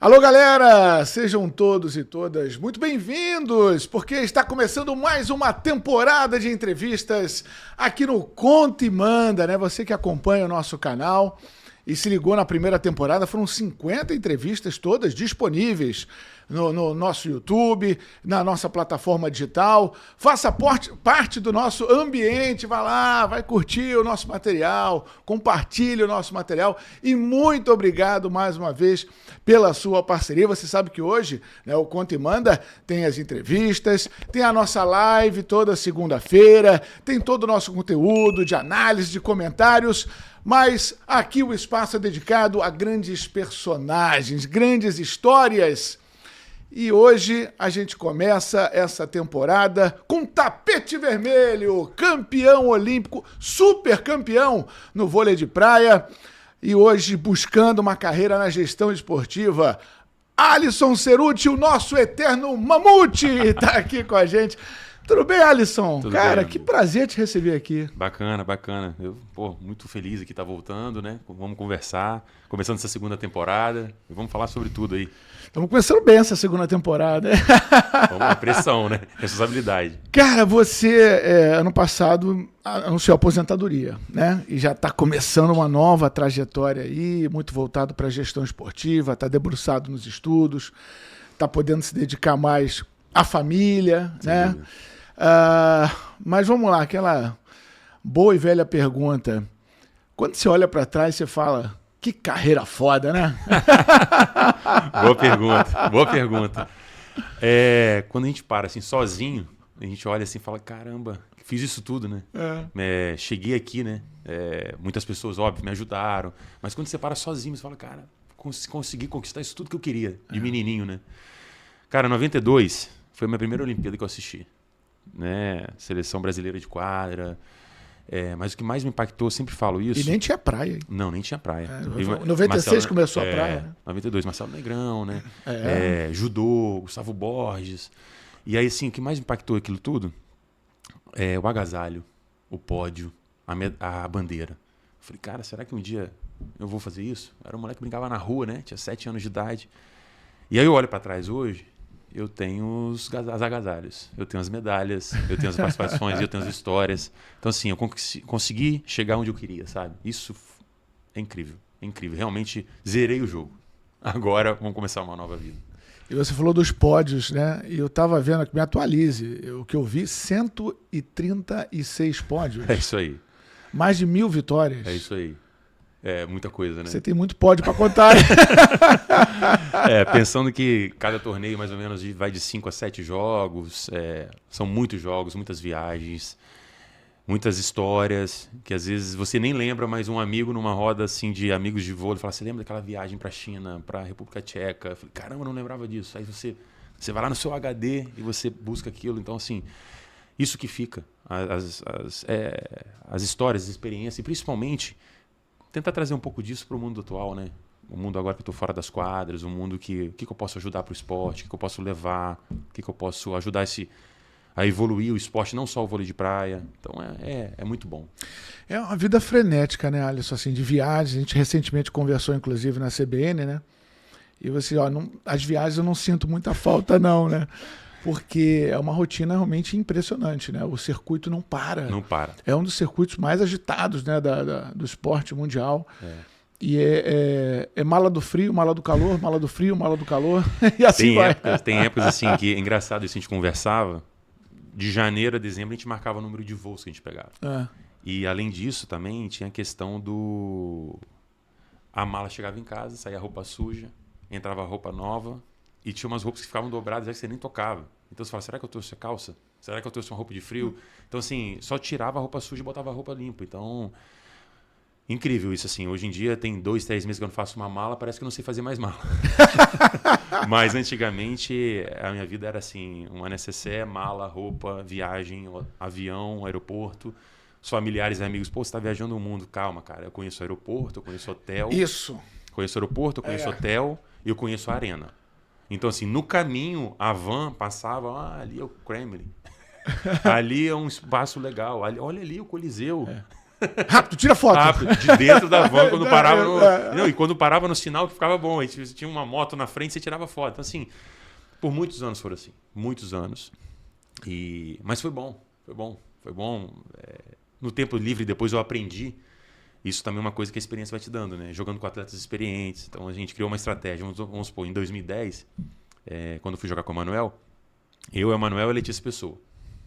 Alô, galera! Sejam todos e todas muito bem-vindos, porque está começando mais uma temporada de entrevistas aqui no Conta e Manda, né? Você que acompanha o nosso canal e se ligou na primeira temporada, foram 50 entrevistas todas disponíveis no nosso YouTube, na nossa plataforma digital. Faça parte do nosso ambiente, vá lá, vai curtir o nosso material, compartilhe o nosso material e muito obrigado mais uma vez pela sua parceria. Você sabe que hoje, né, o Conta e Manda tem as entrevistas, tem a nossa live toda segunda-feira, tem todo o nosso conteúdo de análise, de comentários, mas aqui o espaço é dedicado a grandes personagens, grandes histórias. E hoje a gente começa essa temporada com tapete vermelho, campeão olímpico, super campeão no vôlei de praia. E hoje buscando uma carreira na gestão esportiva, Alisson Cerutti, o nosso eterno mamute, está aqui com a gente. Tudo bem, Alisson? Tudo Cara, bem, que prazer te receber aqui. Bacana, bacana. Eu, muito feliz aqui estar voltando, né? Vamos conversar, começando essa segunda temporada e vamos falar sobre tudo aí. Estamos começando bem essa segunda temporada. Vamos lá, pressão, né? Responsabilidade. Cara, você, ano passado, anunciou a aposentadoria, né? E já está começando uma nova trajetória aí, muito voltado para a gestão esportiva, está debruçado nos estudos, está podendo se dedicar mais à família, né? Mas vamos lá, aquela boa e velha pergunta. Quando você olha para trás, você fala, que carreira foda, né? Boa pergunta, boa pergunta. Quando a gente para assim, sozinho, a gente olha assim e fala, caramba, fiz isso tudo, né? Cheguei aqui, né? Muitas pessoas, óbvio, me ajudaram. Mas quando você para sozinho, você fala, cara, consegui conquistar isso tudo que eu queria, de menininho, né? Cara, 92 foi a minha primeira Olimpíada que eu assisti. Né? Seleção brasileira de quadra. Mas o que mais me impactou, eu sempre falo isso. E nem tinha praia, hein? Não, nem tinha praia. 96 Marcelo, começou a praia, né? 92, Marcelo Negrão, né? Judô, Gustavo Borges. E aí, assim, o que mais me impactou aquilo tudo o agasalho, o pódio, a bandeira. Eu falei, cara, será que um dia eu vou fazer isso? Eu era um moleque que brincava na rua, né? Tinha 7 anos de idade. E aí eu olho para trás hoje, eu tenho os agasalhos, eu tenho as medalhas, eu tenho as participações, eu tenho as histórias. Então, assim, eu consegui chegar onde eu queria, sabe? Isso é incrível, é incrível. Realmente zerei o jogo. Agora vamos começar uma nova vida. E você falou dos pódios, né? E eu tava vendo aqui, me atualize, o que eu vi, 136 pódios. É isso aí. Mais de 1000 vitórias. É isso aí. É muita coisa, né? Você tem muito pódio para contar. Pensando que cada torneio mais ou menos vai de 5 a 7 jogos, são muitos jogos, muitas viagens, muitas histórias, que às vezes você nem lembra, mas um amigo numa roda assim de amigos de vôlei fala, você lembra daquela viagem para a China, para a República Tcheca? Eu falei, caramba, eu não lembrava disso. Aí você vai lá no seu HD e você busca aquilo. Então, assim, isso que fica, as histórias, as experiências, e principalmente tentar trazer um pouco disso para o mundo atual, né? O mundo agora que eu estou fora das quadras, o mundo que eu posso ajudar para o esporte, o que eu posso levar, o que eu posso ajudar a evoluir o esporte, não só o vôlei de praia. Então é muito bom. É uma vida frenética, né, Alisson? Assim, de viagens. A gente recentemente conversou, inclusive, na CBN, né? E você, as viagens eu não sinto muita falta, não, né? Porque é uma rotina realmente impressionante, né? O circuito não para. Não para. É um dos circuitos mais agitados, né, do esporte mundial. E é mala do frio, mala do calor, mala do frio, mala do calor. E assim vai. Tem épocas assim que é engraçado isso, a gente conversava. De janeiro a dezembro a gente marcava o número de voos que a gente pegava. E além disso também tinha a questão a mala chegava em casa, saía a roupa suja, entrava a roupa nova. E tinha umas roupas que ficavam dobradas que você nem tocava. Então você fala, será que eu trouxe a calça? Será que eu trouxe uma roupa de frio? Então, assim, só tirava a roupa suja e botava a roupa limpa. Então, incrível isso, assim. Hoje em dia tem 2, 3 meses que eu não faço uma mala, parece que eu não sei fazer mais mala. Mas antigamente a minha vida era assim, uma necessaire, mala, roupa, viagem, avião, aeroporto. Os familiares e amigos, pô, você está viajando o mundo. Calma, cara, eu conheço aeroporto, eu conheço hotel. Isso. Conheço aeroporto, eu conheço hotel e eu conheço a arena. Então, assim, no caminho, a van passava, ali é o Kremlin. Ali é um espaço legal. Olha ali o Coliseu. Rápido, tira foto. Rápido, de dentro da van, quando parava Não, e quando parava no sinal que ficava bom. Aí tinha uma moto na frente, você tirava foto. Então, assim, por muitos anos foram assim. Muitos anos. Mas foi bom. No tempo livre, depois eu aprendi. Isso também é uma coisa que a experiência vai te dando, né? Jogando com atletas experientes. Então, a gente criou uma estratégia. Vamos supor, em 2010, quando eu fui jogar com o Emanuel, eu, Emanuel e Letícia Pessoa.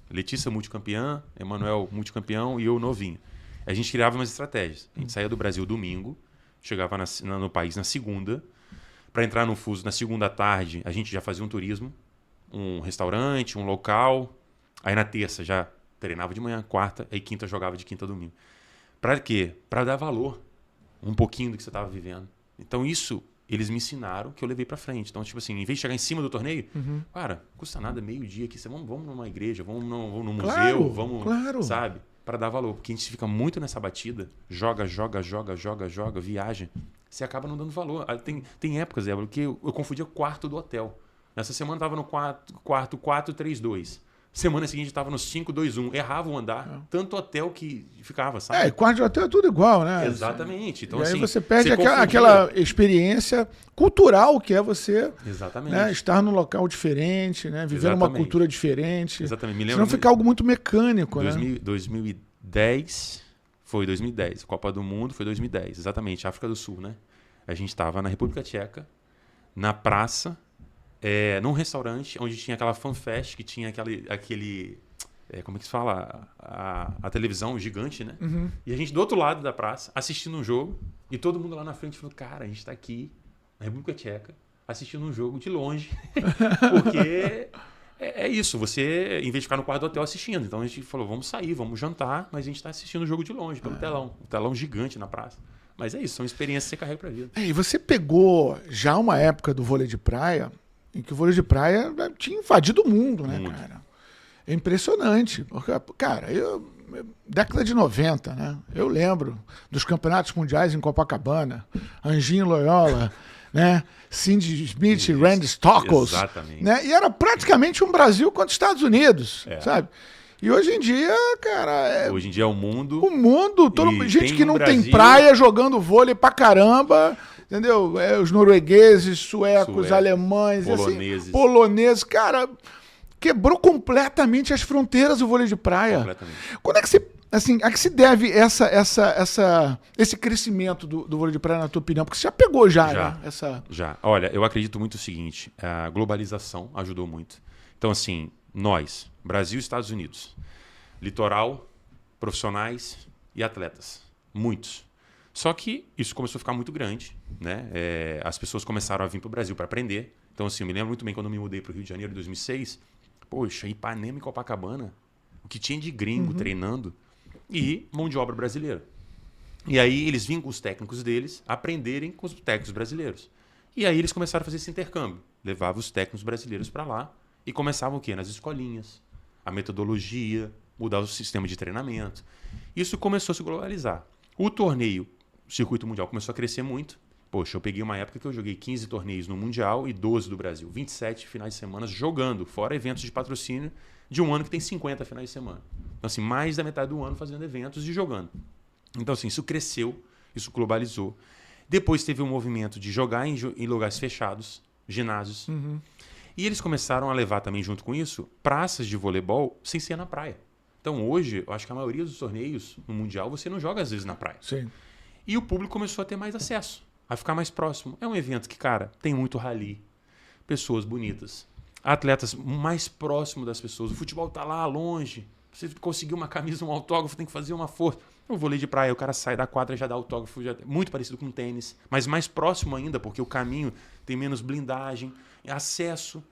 Letícia multicampeã, Emanuel multicampeão e eu novinho. A gente criava umas estratégias. A gente saía do Brasil domingo, chegava no país na segunda. Para entrar no fuso na segunda tarde, a gente já fazia um turismo, um restaurante, um local. Aí na terça já treinava de manhã, quarta, aí quinta jogava de quinta a domingo. Para quê? Para dar valor um pouquinho do que você estava vivendo. Então isso eles me ensinaram que eu levei para frente. Então, tipo assim, em vez de chegar em cima do torneio, cara, custa nada, meio-dia aqui, vamos numa igreja, vamos no museu, vamos, sabe? Para dar valor. Porque a gente fica muito nessa batida, joga, viaja. Você acaba não dando valor. Tem épocas, Débora, que eu confundia o quarto do hotel. Nessa semana eu estava no quarto 432. Semana seguinte estava no 521. Errava o andar. Tanto hotel que ficava, sabe? Quarto de hotel é tudo igual, né? Exatamente. Então, e aí assim, você perde aquela experiência cultural que é você estar num local diferente, né? Viver uma cultura diferente. Exatamente. Me lembro senão fica algo muito mecânico, 2010, foi 2010. Copa do Mundo foi 2010. Exatamente. África do Sul, né? A gente estava na República Tcheca, na praça, num restaurante onde tinha aquela fanfest, que tinha aquele como é que se fala? A televisão gigante, né? E a gente do outro lado da praça, assistindo um jogo, e todo mundo lá na frente falou, cara, a gente está aqui na República Tcheca, assistindo um jogo de longe, porque é isso, você, em vez de ficar no quarto do hotel assistindo, então a gente falou, vamos sair, vamos jantar, mas a gente está assistindo o jogo de longe, pelo telão, um telão gigante na praça. Mas é isso, são experiências que você carrega pra vida. E você pegou já uma época do vôlei de praia, em que o vôlei de praia tinha invadido o mundo, né, cara? É impressionante. Porque, cara, década de 90, né? Eu lembro dos campeonatos mundiais em Copacabana, Anjinho Loyola, né? Cindy Smith, Randy Stockles. Exatamente. Né? E era praticamente um Brasil contra os Estados Unidos, sabe? E hoje em dia, cara... Hoje em dia é o mundo... O mundo, gente que não tem praia jogando vôlei pra caramba... Entendeu? Os noruegueses, suecos, alemães, poloneses. Cara, quebrou completamente as fronteiras do vôlei de praia. Completamente. Quando é que você... Assim, a que se deve esse crescimento do vôlei de praia, na tua opinião? Porque você já pegou né? Já. Olha, eu acredito muito o seguinte. A globalização ajudou muito. Então, assim, nós, Brasil e Estados Unidos, litoral, profissionais e atletas. Muitos. Só que isso começou a ficar muito grande, né? As pessoas começaram a vir para o Brasil para aprender. Então, assim, eu me lembro muito bem quando eu me mudei para o Rio de Janeiro em 2006. Poxa, Ipanema e Copacabana, o que tinha de gringo treinando e mão de obra brasileira. E aí eles vinham com os técnicos deles aprenderem com os técnicos brasileiros. E aí eles começaram a fazer esse intercâmbio. Levavam os técnicos brasileiros para lá e começavam o quê? Nas escolinhas, a metodologia, mudar o sistema de treinamento. Isso começou a se globalizar. O torneio, o circuito mundial começou a crescer muito. Poxa, eu peguei uma época que eu joguei 15 torneios no Mundial e 12 do Brasil. 27 finais de semana jogando, fora eventos de patrocínio de um ano que tem 50 finais de semana. Então, assim, mais da metade do ano fazendo eventos e jogando. Então, assim, isso cresceu, isso globalizou. Depois teve um movimento de jogar em lugares fechados, ginásios. E eles começaram a levar também, junto com isso, praças de voleibol sem ser na praia. Então, hoje, eu acho que a maioria dos torneios no Mundial, você não joga, às vezes, na praia. Sim. E o público começou a ter mais acesso, a ficar mais próximo. É um evento que, cara, tem muito rally, pessoas bonitas, atletas mais próximos das pessoas. O futebol tá lá longe. Você conseguir uma camisa, um autógrafo, tem que fazer uma força. O vôlei de praia, o cara sai da quadra e já dá autógrafo, muito parecido com tênis, mas mais próximo ainda, porque o caminho tem menos blindagem, acesso.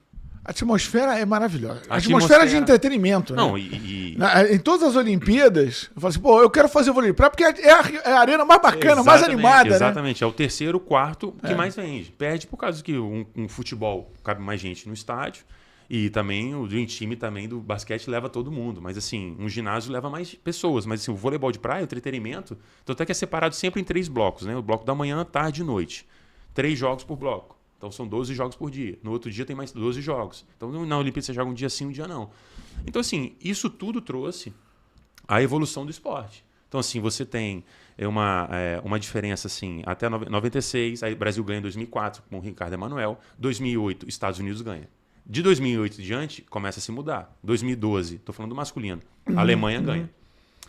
A atmosfera é maravilhosa. A atmosfera de entretenimento, né? Não, em todas as Olimpíadas, eu falo assim, pô, eu quero fazer vôlei de praia porque é a arena mais bacana, mais animada, exatamente. Né? É o terceiro, quarto que mais vende. Perde por causa que um futebol cabe mais gente no estádio e também o Dream Team também do basquete leva todo mundo. Mas assim, um ginásio leva mais pessoas. Mas assim, o voleibol de praia, o entretenimento, então até que é separado sempre em 3 blocos, né? O bloco da manhã, tarde e noite. 3 jogos por bloco. Então são 12 jogos por dia. No outro dia tem mais 12 jogos. Então na Olimpíada você joga um dia sim, um dia não. Então assim, isso tudo trouxe a evolução do esporte. Então, assim, você tem uma diferença, assim, até 96, aí o Brasil ganha em 2004 com o Ricardo Emanuel, 2008, Estados Unidos ganha. De 2008 em diante, começa a se mudar. 2012, estou falando do masculino, Alemanha ganha.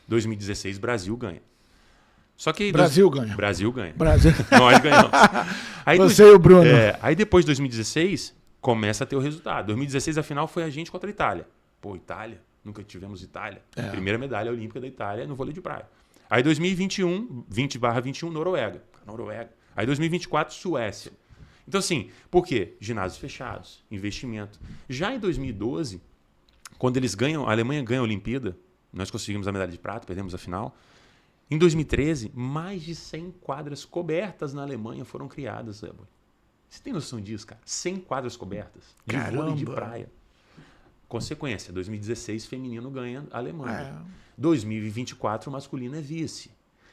2016, Brasil ganha. Só que Brasil ganha. Brasil ganha. Brasil. Nós ganhamos. Aí, você e o Bruno. Aí depois de 2016, começa a ter o resultado. 2016, a final foi a gente contra a Itália. Pô, Itália? Nunca tivemos Itália. Primeira medalha olímpica da Itália no vôlei de praia. Aí 2021, 20/21, Noruega. Aí 2024, Suécia. Então, assim, por quê? Ginásios fechados, investimento. Já em 2012, quando eles ganham, a Alemanha ganha a Olimpíada, nós conseguimos a medalha de prata, perdemos a final. Em 2013, mais de 100 quadras cobertas na Alemanha foram criadas, Zé Boy. Você tem noção disso, cara? 100 quadras cobertas de vôlei de praia. Consequência, 2016, feminino ganha a Alemanha. 2024, masculino é vice.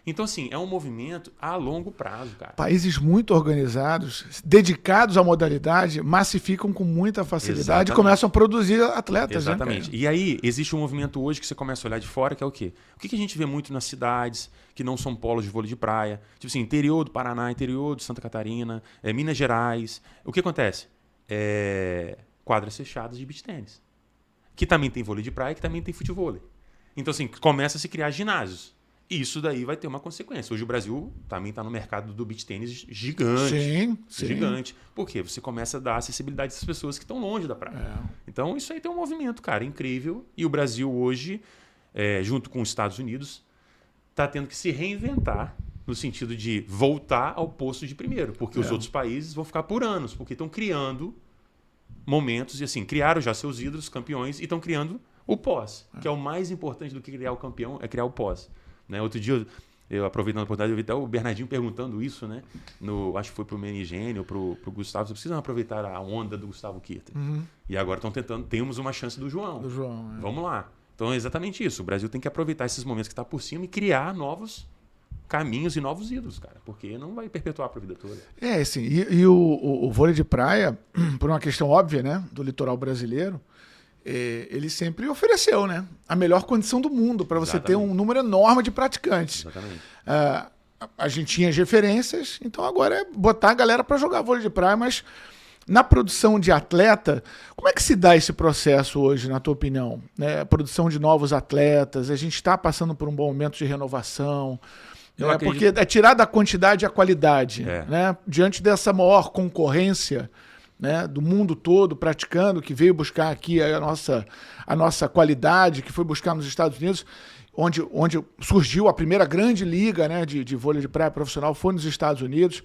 Então, assim, é um movimento a longo prazo, cara. Países muito organizados, dedicados à modalidade, massificam com muita facilidade e começam a produzir atletas. Exatamente. Né, e aí, existe um movimento hoje que você começa a olhar de fora, que é o quê? O que a gente vê muito nas cidades, que não são polos de vôlei de praia? Tipo assim, interior do Paraná, interior de Santa Catarina, Minas Gerais. O que acontece? Quadras fechadas de beach tênis. Que também tem vôlei de praia, que também tem futevôlei. Então, assim, começa a se criar ginásios. E isso daí vai ter uma consequência. Hoje o Brasil também está no mercado do beach tênis gigante. Sim. Gigante. Por quê? Você começa a dar acessibilidade às pessoas que estão longe da praia. Então, isso aí tem um movimento, cara, incrível. E o Brasil hoje, junto com os Estados Unidos, está tendo que se reinventar no sentido de voltar ao posto de primeiro. Porque os outros países vão ficar por anos, porque estão criando momentos, e assim, criaram já seus ídolos, campeões, e estão criando o pós, que é o mais importante do que criar o campeão, é criar o pós. Né? Outro dia, eu aproveitando a oportunidade, eu vi até o Bernardinho perguntando isso, né? Acho que foi pro Menigênio ou pro Gustavo, vocês precisam aproveitar a onda do Gustavo Kirten. E agora estão tentando, temos uma chance do João. Vamos lá. Então é exatamente isso, o Brasil tem que aproveitar esses momentos que está por cima e criar novos caminhos e novos ídolos, cara, porque não vai perpetuar para a vida toda. Assim, e o vôlei de praia, por uma questão óbvia, né, do litoral brasileiro, ele sempre ofereceu, né, a melhor condição do mundo para você ter um número enorme de praticantes. Exatamente. A gente tinha as referências, então agora é botar a galera para jogar vôlei de praia, mas na produção de atleta, como é que se dá esse processo hoje, na tua opinião? A produção de novos atletas, a gente está passando por um bom momento de renovação, porque é tirar da quantidade a qualidade, né? Diante dessa maior concorrência, né, do mundo todo praticando, que veio buscar aqui a nossa qualidade, que foi buscar nos Estados Unidos, onde surgiu a primeira grande liga, né, de vôlei de praia profissional, foi nos Estados Unidos,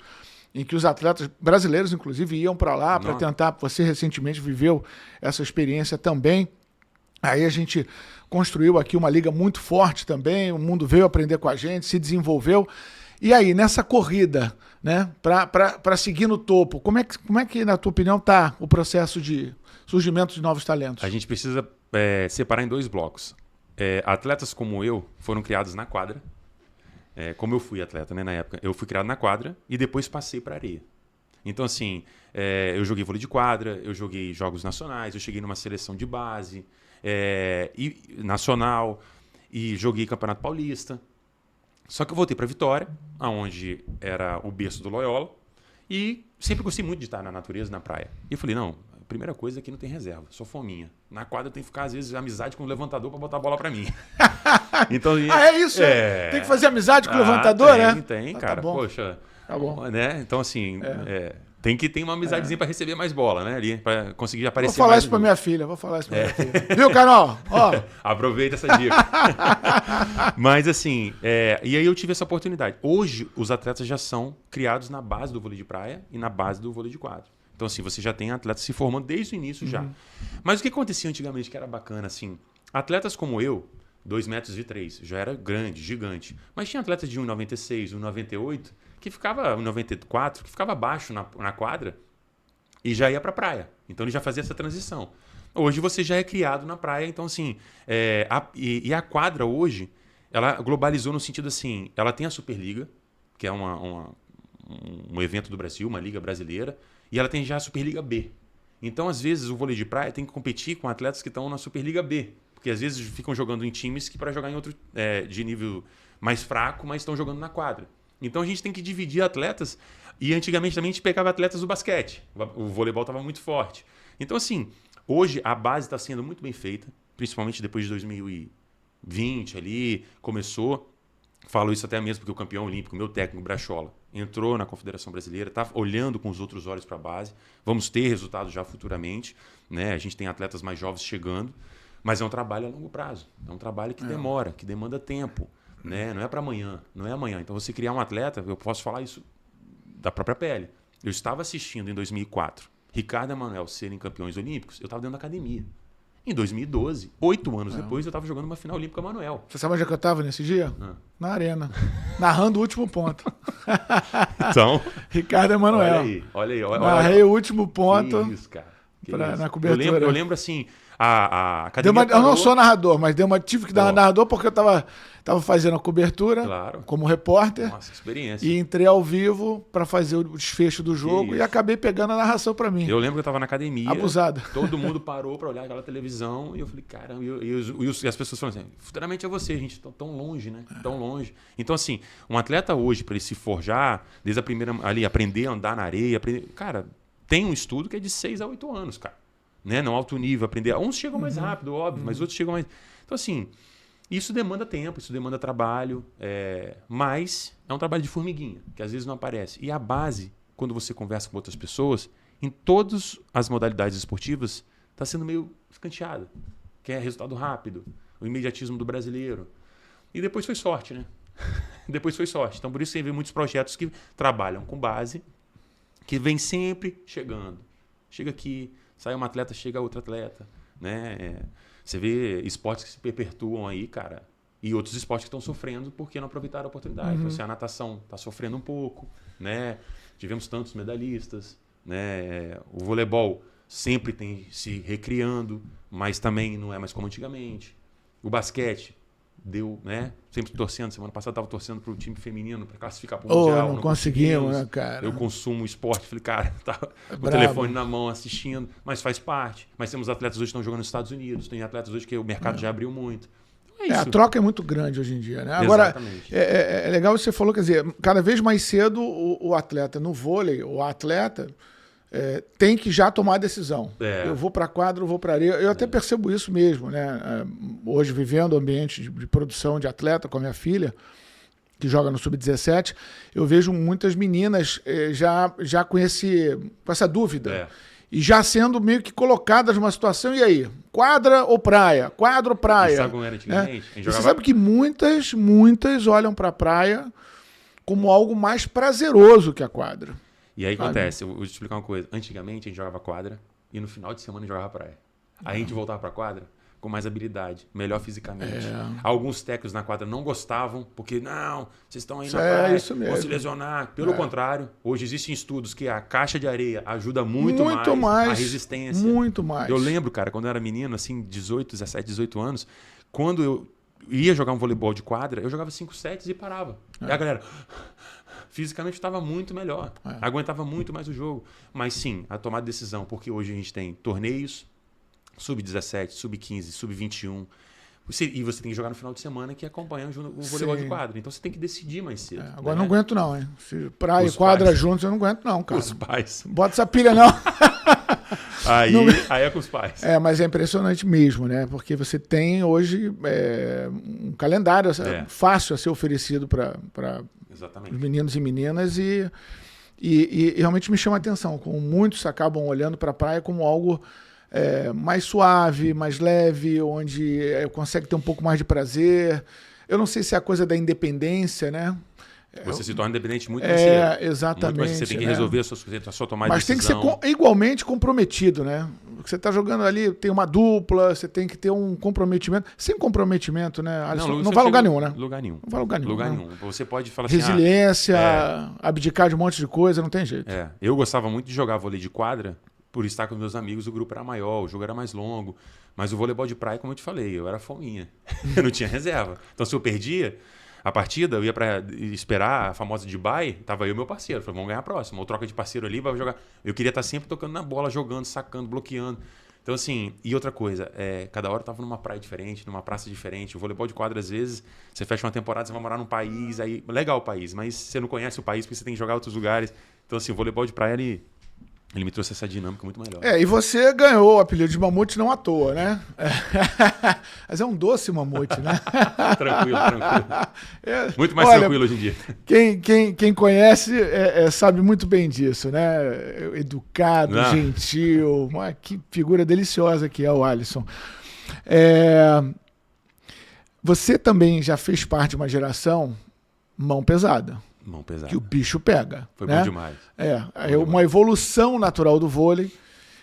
em que os atletas brasileiros, inclusive, iam para lá para tentar. Você recentemente viveu essa experiência também. Aí a gente construiu aqui uma liga muito forte também, o mundo veio aprender com a gente, se desenvolveu. E aí, nessa corrida, né, para seguir no topo, como é que, na tua opinião, está o processo de surgimento de novos talentos? A gente precisa separar em dois blocos. Atletas como eu foram criados na quadra. Como eu fui atleta, né, na época, eu fui criado na quadra e depois passei para areia. Então, assim, eu joguei vôlei de quadra, eu joguei jogos nacionais, eu cheguei numa seleção de base nacional e joguei Campeonato Paulista. Só que eu voltei para Vitória, onde era o berço do Loyola, e sempre gostei muito de estar na natureza, na praia. E eu falei, não, a primeira coisa é que não tem reserva, só fominha. Na quadra tem que ficar, às vezes, amizade com o levantador para botar a bola para mim. Então, é isso? Tem que fazer amizade com o levantador, né? Tem, cara. Tá bom. Poxa. Tá bom. Né? Então, assim, tem que ter uma amizadezinha para receber mais bola, né? Ali, para conseguir aparecer mais. Vou falar isso para minha filha, Viu, Carol? Aproveita essa dica. Mas, assim, e aí eu tive essa oportunidade. Hoje, os atletas já são criados na base do vôlei de praia e na base do vôlei de quadra. Então, assim, você já tem atletas se formando desde o início já. Mas o que acontecia antigamente que era bacana, assim, atletas como eu, 2,3 metros, já era grande, gigante. Mas tinha atletas de 1,96, 1,98, que ficava 1,94, que ficava baixo na quadra e já ia para a praia. Então, ele já fazia essa transição. Hoje, você já é criado na praia. Então, assim, a quadra hoje, ela globalizou no sentido assim, ela tem a Superliga, que é um evento do Brasil, uma liga brasileira, e ela tem já a Superliga B. Então, às vezes, o vôlei de praia tem que competir com atletas que estão na Superliga B. Porque, às vezes, ficam jogando em times que para jogar em outro de nível mais fraco, mas estão jogando na quadra. Então a gente tem que dividir atletas. E antigamente também a gente pegava atletas do basquete. O voleibol estava muito forte. Então, assim, hoje a base está sendo muito bem feita, principalmente depois de 2020 ali, começou. Falo isso até mesmo porque o campeão olímpico, meu técnico, Brachola, entrou na Confederação Brasileira, está olhando com os outros olhos para a base. Vamos ter resultados já futuramente, né? A gente tem atletas mais jovens chegando, mas é um trabalho a longo prazo. É um trabalho que demora, que demanda tempo, né? Não é para amanhã, não é amanhã. Então, você criar um atleta, eu posso falar isso da própria pele. Eu estava assistindo em 2004 Ricardo e Emanuel serem campeões olímpicos, eu estava dentro da academia. Em 2012, 8 anos depois, eu estava jogando uma final olímpica com o Emanuel. Você sabe onde é que eu estava nesse dia? Na arena. Narrando o último ponto. Então... Ricardo e Emanuel. Olha aí. Narrei o último ponto. Que isso, cara. Na cobertura. Eu lembro assim, a academia eu não sou narrador, mas tive que dar uma narrador porque eu estava fazendo a cobertura como repórter. Nossa, experiência. E entrei ao vivo para fazer o desfecho do jogo e acabei pegando a narração para mim. Eu lembro que eu estava na academia. Abusado. Todo mundo parou para olhar aquela televisão e eu falei, caramba, e as pessoas falam assim, futuramente é você, gente, tão longe, né? Tão longe. Então, assim, um atleta hoje, para ele se forjar, desde a primeira ali, aprender a andar na areia, cara, tem um estudo que é de 6 a 8 anos, cara. Né? Não alto nível, aprender. Uns chegam mais rápido, óbvio, mas outros chegam mais... Então, assim, isso demanda tempo, isso demanda trabalho, mas é um trabalho de formiguinha, que às vezes não aparece. E a base, quando você conversa com outras pessoas, em todas as modalidades esportivas, está sendo meio escanteada. Que é resultado rápido, o imediatismo do brasileiro. E depois foi sorte, né? Depois foi sorte. Então, por isso você vê muitos projetos que trabalham com base, que vem sempre chegando. Chega aqui... Sai um atleta, chega outro atleta, né? Você vê esportes que se perpetuam aí, cara, e outros esportes que estão sofrendo porque não aproveitaram a oportunidade. Então, assim, a natação está sofrendo um pouco, né? Tivemos tantos medalhistas, né? O voleibol sempre tem se recriando, mas também não é mais como antigamente. O basquete deu, né? Sempre torcendo. Semana passada eu estava torcendo para o time feminino para classificar para o Mundial. Não conseguimos, né, cara? Eu consumo esporte. Falei, cara, tava com o telefone na mão assistindo, mas faz parte. Mas temos atletas hoje que estão jogando nos Estados Unidos, tem atletas hoje que o mercado já abriu muito. Então é isso. A troca é muito grande hoje em dia, né? Agora, é legal você falou, quer dizer, cada vez mais cedo o atleta no vôlei, o atleta... tem que já tomar a decisão. Eu vou para a quadra, eu vou para a areia. Eu até percebo isso mesmo, né? Hoje, vivendo o ambiente de produção de atleta com a minha filha, que joga no Sub-17, eu vejo muitas meninas já com essa dúvida. E já sendo meio que colocadas numa situação, e aí? Quadra ou praia? Quadra ou praia? E sabe como era antigamente? Você sabe que muitas olham para a praia como algo mais prazeroso que a quadra. E aí acontece, eu vou te explicar uma coisa. Antigamente a gente jogava quadra e no final de semana a gente jogava praia. Aí a gente voltava pra quadra com mais habilidade, melhor fisicamente. Alguns técnicos na quadra não gostavam, porque não, vocês estão aí na praia, vão se lesionar. Pelo contrário, hoje existem estudos que a caixa de areia ajuda muito mais a resistência. Muito mais. Eu lembro, cara, quando eu era menino, assim, 17, 18 anos, quando eu ia jogar um voleibol de quadra, eu jogava 5 sets e parava. E a galera... Fisicamente estava muito melhor, aguentava muito mais o jogo. Mas sim, a tomada de decisão, porque hoje a gente tem torneios, sub-17, sub-15, sub-21, e você tem que jogar no final de semana que acompanha o voleibol de quadra. Então você tem que decidir mais cedo. Agora não aguento não, hein? Se praia e quadra juntos, eu não aguento não, cara. Os pais. Bota essa pilha não. Aí é com os pais. Mas é impressionante mesmo, né? Porque você tem hoje um calendário fácil a ser oferecido para os meninos e meninas e realmente me chama a atenção. Como muitos acabam olhando para a praia como algo mais suave, mais leve, onde consegue ter um pouco mais de prazer. Eu não sei se é a coisa da independência, né? Você se torna independente muito mais cedo. Exatamente. Muito mais, você tem que resolver a sua tomada de decisão. Mas tem que ser igualmente comprometido, né? Porque você está jogando ali, tem uma dupla, você tem que ter um comprometimento. Sem comprometimento, né, Alisson? Não vai a lugar nenhum, né? Lugar nenhum. Não vai a lugar nenhum. Você pode falar resiliência, abdicar de um monte de coisa, não tem jeito. Eu gostava muito de jogar vôlei de quadra, por estar com meus amigos, o grupo era maior, o jogo era mais longo. Mas o voleibol de praia, como eu te falei, eu era fominha. Eu não tinha reserva. Então, se eu perdia a partida, eu ia para esperar a famosa de bye, tava eu e meu parceiro. Falei, vamos ganhar a próxima. Ou troca de parceiro ali, vai jogar. Eu queria estar sempre tocando na bola, jogando, sacando, bloqueando. Então, assim, e outra coisa, cada hora eu tava numa praia diferente, numa praça diferente. O voleibol de quadra, às vezes, você fecha uma temporada, você vai morar num país, aí legal o país, mas você não conhece o país porque você tem que jogar em outros lugares. Então, assim, o voleibol de praia, ele me trouxe essa dinâmica muito melhor. E você ganhou o apelido de mamute não à toa, né? Mas é um doce mamute, né? Tranquilo. Muito mais tranquilo hoje em dia. Quem conhece sabe muito bem disso, né? Educado, gentil, que figura deliciosa que é o Alisson. Você também já fez parte de uma geração mão pesada. Mão pesada. Que o bicho pega. Foi né? bom demais. Uma evolução natural do vôlei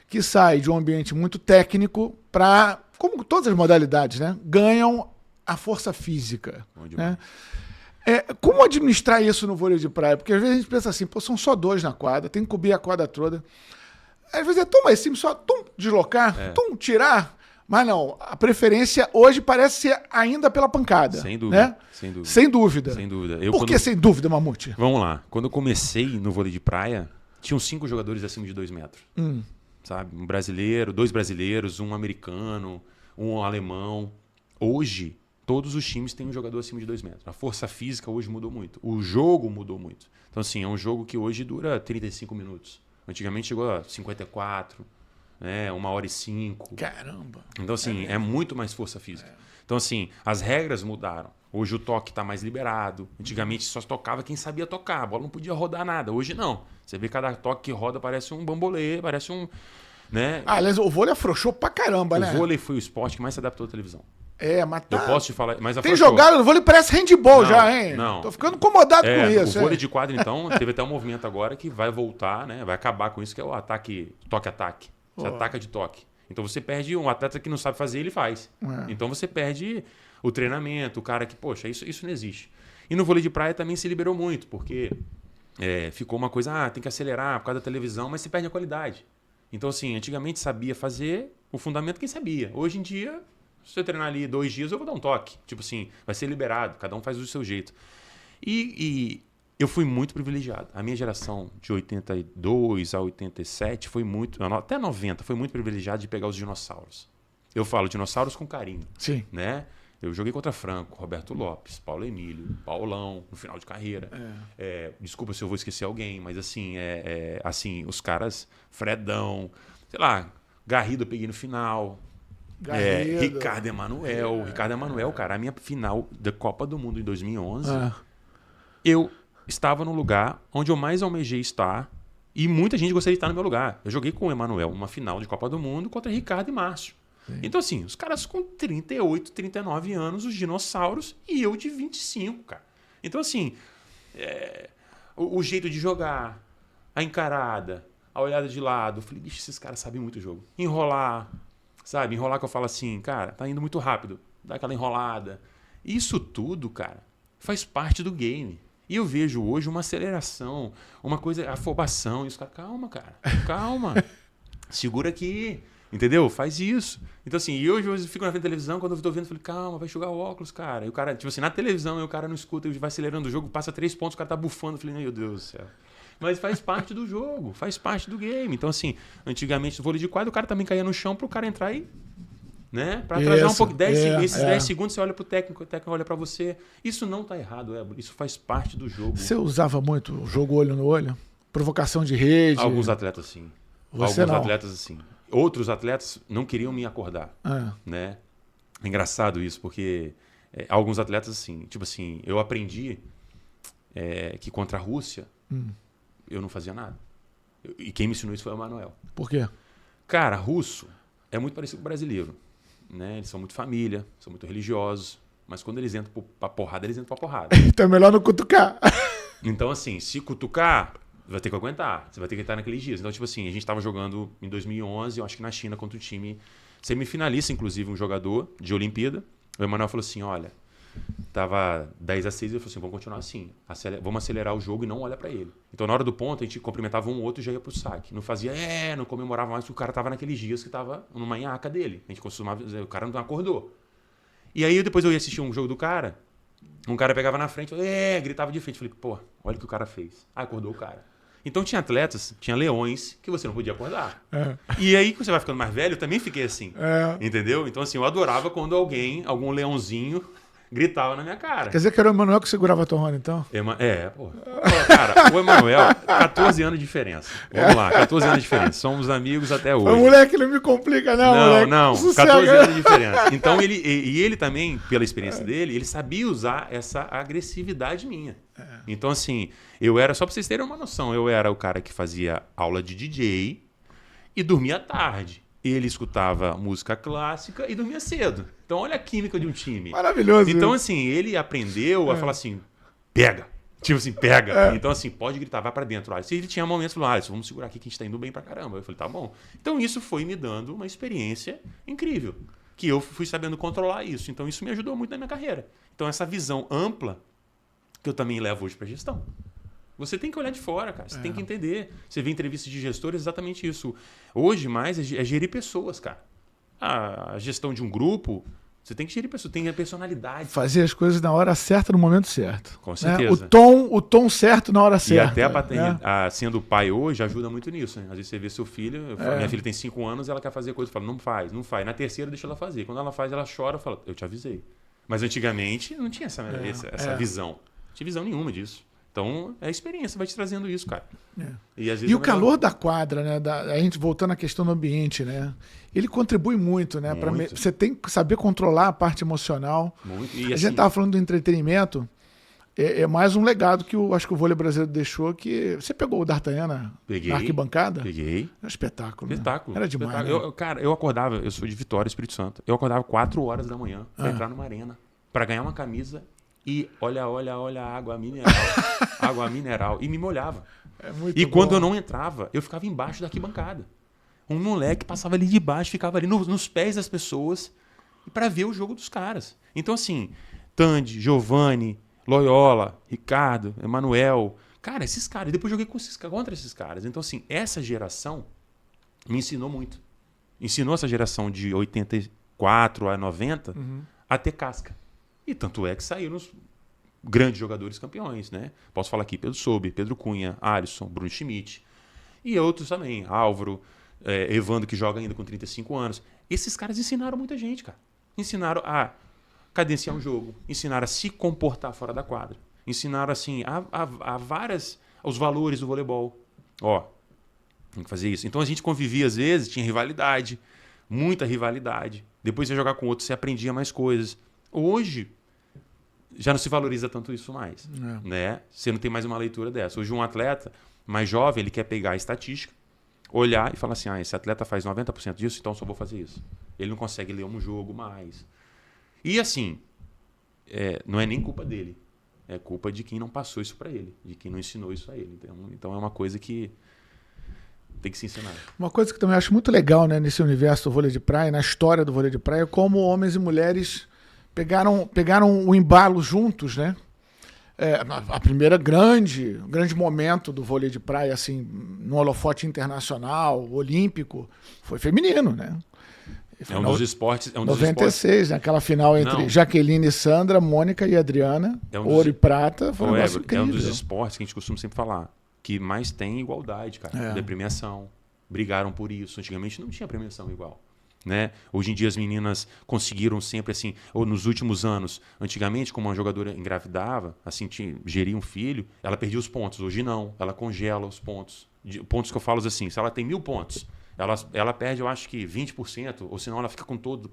que sai de um ambiente muito técnico para, como todas as modalidades, né, ganham a força física. Bom demais. Né? Como administrar isso no vôlei de praia? Porque às vezes a gente pensa assim, são só 2 na quadra, tem que cobrir a quadra toda. Às vezes tão mais simples, só deslocar, tirar. Mas não, a preferência hoje parece ser ainda pela pancada. Sem dúvida. Né? Sem dúvida. Por que sem dúvida, Mamute? Vamos lá. Quando eu comecei no vôlei de praia, tinham 5 jogadores acima de 2 metros. Sabe? 2 brasileiros, um americano, um alemão. Hoje, todos os times têm um jogador acima de 2 metros. A força física hoje mudou muito. O jogo mudou muito. Então, assim, é um jogo que hoje dura 35 minutos. Antigamente chegou a 54, 1h05. Caramba! Então, assim, é muito mais força física. Então, assim, as regras mudaram. Hoje o toque está mais liberado. Antigamente só tocava quem sabia tocar. A bola não podia rodar nada. Hoje não. Você vê cada toque que roda parece um bambolê, parece um... Né? Aliás, o vôlei afrouxou pra caramba, né? O vôlei foi o esporte que mais se adaptou à televisão. Mas tá... Eu posso te falar... Mas tem jogado no vôlei, parece handball já, hein? Não. Tô ficando incomodado com isso. O vôlei de quadra, então, teve até um movimento agora que vai voltar, né? Vai acabar com isso, que é o toque-ataque. Você ataca de toque. Então você perde um atleta que não sabe fazer, ele faz. Então você perde o treinamento, o cara que, poxa, isso não existe. E no vôlei de praia também se liberou muito, porque ficou uma coisa, tem que acelerar por causa da televisão, mas se perde a qualidade. Então, assim, antigamente sabia fazer o fundamento quem sabia. Hoje em dia, se eu treinar ali 2 dias, eu vou dar um toque. Tipo assim, vai ser liberado, cada um faz do seu jeito. E eu fui muito privilegiado. A minha geração de 82 a 87 foi muito... Até 90 foi muito privilegiado de pegar os dinossauros. Eu falo dinossauros com carinho. Sim. Né? Eu joguei contra Franco, Roberto Lopes, Paulo Emílio, Paulão, no final de carreira. Desculpa se eu vou esquecer alguém, mas assim, assim, os caras, sei lá, Garrido eu peguei no final. Ricardo Emanuel. Ricardo Emanuel, cara, a minha final da Copa do Mundo em 2011, eu estava no lugar onde eu mais almejei estar e muita gente gostaria de estar no meu lugar. Eu joguei com o Emanuel uma final de Copa do Mundo contra Ricardo e Márcio. Sim. Então, assim, os caras com 38, 39 anos, os dinossauros, e eu de 25, cara. Então, assim, o jeito de jogar, a encarada, a olhada de lado. Eu falei, bicho, esses caras sabem muito o jogo. Enrolar, sabe? Enrolar que eu falo assim, cara, tá indo muito rápido. Dá aquela enrolada. Isso tudo, cara, faz parte do game. E eu vejo hoje uma aceleração, uma coisa, afobação. E os caras, calma. Segura aqui. Entendeu? Faz isso. Então, assim, e hoje eu fico na frente da televisão, quando eu tô vendo, eu falei, calma, vai enxugar o óculos, cara. E o cara, tipo assim, na televisão, e o cara não escuta, ele vai acelerando o jogo, passa 3 pontos, o cara tá bufando. Eu falei, meu Deus do céu. Mas faz parte do jogo, faz parte do game. Então, assim, antigamente, no vôlei de quadra, o cara também caía no chão pro cara entrar e... né? Pra atrasar um pouco, 10 segundos, você olha pro técnico, o técnico olha pra você. Isso não tá errado, isso faz parte do jogo. Você usava muito o jogo olho no olho? Provocação de rede? Alguns atletas, sim. Atletas, assim. Outros atletas não queriam me acordar, né? É engraçado isso, porque alguns atletas, assim, tipo assim, eu aprendi que contra a Rússia, eu não fazia nada. E quem me ensinou isso foi o Emanuel. Por quê? Cara, russo é muito parecido com o brasileiro, né? Eles são muito família, são muito religiosos, mas quando eles entram pra porrada, eles entram pra porrada. Então é melhor não cutucar. Então, assim, se cutucar... vai ter que aguentar, você vai ter que estar naqueles dias. Então, tipo assim, a gente estava jogando em 2011, eu acho que na China, contra um time semifinalista, inclusive, um jogador de Olimpíada. O Emanuel falou assim, olha, tava 10-6, ele falou assim, vamos continuar assim, vamos acelerar o jogo e não olha para ele. Então, na hora do ponto, a gente cumprimentava um outro e já ia pro saque. Não fazia, não comemorava mais, porque o cara tava naqueles dias que tava numa nhaca dele. A gente costumava dizer, o cara não acordou. E aí, depois eu ia assistir um jogo do cara, um cara pegava na frente, gritava de frente. Falei, pô, olha o que o cara fez. Acordou o cara. Então tinha atletas, tinha leões que você não podia acordar. E aí, quando você vai ficando mais velho, eu também fiquei assim. Entendeu? Então, assim, eu adorava quando algum leãozinho, gritava na minha cara. Quer dizer que era o Emanuel que segurava a torrona, então? Pô. Cara, o Emanuel, 14 anos de diferença. Vamos lá, 14 anos de diferença. Somos amigos até hoje. O moleque não me complica, não, moleque. Não, 14 anos de diferença. Então, ele também, pela experiência dele, ele sabia usar essa agressividade minha. Então, assim, só pra vocês terem uma noção, eu era o cara que fazia aula de DJ e dormia à tarde. Ele escutava música clássica e dormia cedo. Então, olha a química de um time. Maravilhoso. Então, assim, ele aprendeu a falar assim, pega. Tipo assim, pega. Então, assim, pode gritar, vai pra dentro. Se ele tinha momentos, falou, Alisson, vamos segurar aqui que a gente tá indo bem pra caramba. Eu falei, tá bom. Então, isso foi me dando uma experiência incrível. Que eu fui sabendo controlar isso. Então, isso me ajudou muito na minha carreira. Então, essa visão ampla que eu também levo hoje pra gestão. Você tem que olhar de fora, cara. Você tem que entender. Você vê entrevistas de gestores, exatamente isso. Hoje, mais, é gerir pessoas, cara. A gestão de um grupo, você tem que gerir pessoas. Tem a personalidade. Fazer as coisas na hora certa, no momento certo. Com certeza. Né? O tom certo na hora certa. E até sendo pai hoje, ajuda muito nisso. Né? Às vezes você vê seu filho, minha filha tem 5 anos, ela quer fazer coisa, fala, não faz. Na terceira, deixa ela fazer. Quando ela faz, ela chora, fala, eu te avisei. Mas antigamente não tinha essa visão. Não tinha visão nenhuma disso. Então, a experiência vai te trazendo isso, cara. E o calor da quadra, né? A gente voltando à questão do ambiente, né? Ele contribui muito, né? Você tem que saber controlar a parte emocional. Muito. A gente estava falando do entretenimento. É mais um legado que acho que o vôlei brasileiro deixou, que você pegou o D'Artagnan na arquibancada? Peguei. Era um espetáculo. Espetáculo. Né? Era demais. Espetáculo. Né? Eu acordava, eu sou de Vitória, Espírito Santo. Eu acordava 4 horas da manhã para entrar numa arena, para ganhar uma camisa e olha a água mineral. Água mineral. E me molhava. Quando eu não entrava, eu ficava embaixo da arquibancada. Um moleque passava ali de baixo, ficava ali nos pés das pessoas para ver o jogo dos caras. Então, assim, Tandy, Giovanni, Loyola, Ricardo, Emanuel. Cara, esses caras. Depois joguei contra esses caras. Então, assim, essa geração me ensinou muito. Ensinou essa geração de 84 a 90 a ter casca. E tanto é que saíram os grandes jogadores campeões, né? Posso falar aqui, Pedro Sobe, Pedro Cunha, Alisson, Bruno Schmidt. E outros também, Álvaro, Evandro, que joga ainda com 35 anos. Esses caras ensinaram muita gente, cara. Ensinaram a cadenciar um jogo, ensinaram a se comportar fora da quadra, ensinaram assim os valores do voleibol. Tem que fazer isso. Então a gente convivia às vezes, tinha rivalidade, muita rivalidade. Depois você jogar com outro, você aprendia mais coisas. Hoje já não se valoriza tanto isso mais, né? Você não tem mais uma leitura dessa. Hoje um atleta mais jovem, ele quer pegar a estatística, olhar e falar assim, esse atleta faz 90% disso, então só vou fazer isso. Ele não consegue ler um jogo mais. E assim, não é nem culpa dele. É culpa de quem não passou isso para ele, de quem não ensinou isso a ele. Então é uma coisa que tem que se ensinar. Uma coisa que eu também acho muito legal, né, nesse universo do vôlei de praia, na história do vôlei de praia, é como homens e mulheres pegaram o embalo juntos, né? A primeira grande momento do vôlei de praia, assim, no holofote internacional, olímpico, foi feminino, né? É um dos esportes. 96, né? Aquela final entre Jaqueline e Sandra, Mônica e Adriana, ouro e prata, foi um negócio incrível. É um dos esportes que a gente costuma sempre falar, que mais tem igualdade, cara, da premiação. Brigaram por isso. Antigamente não tinha premiação igual. Né? Hoje em dia as meninas conseguiram sempre assim, ou nos últimos anos, antigamente como uma jogadora engravidava, assim, geria um filho, ela perdia os pontos. Hoje não, ela congela os pontos. Pontos que eu falo assim, se ela tem 1000 pontos, ela perde, eu acho que 20%, ou senão ela fica com todo.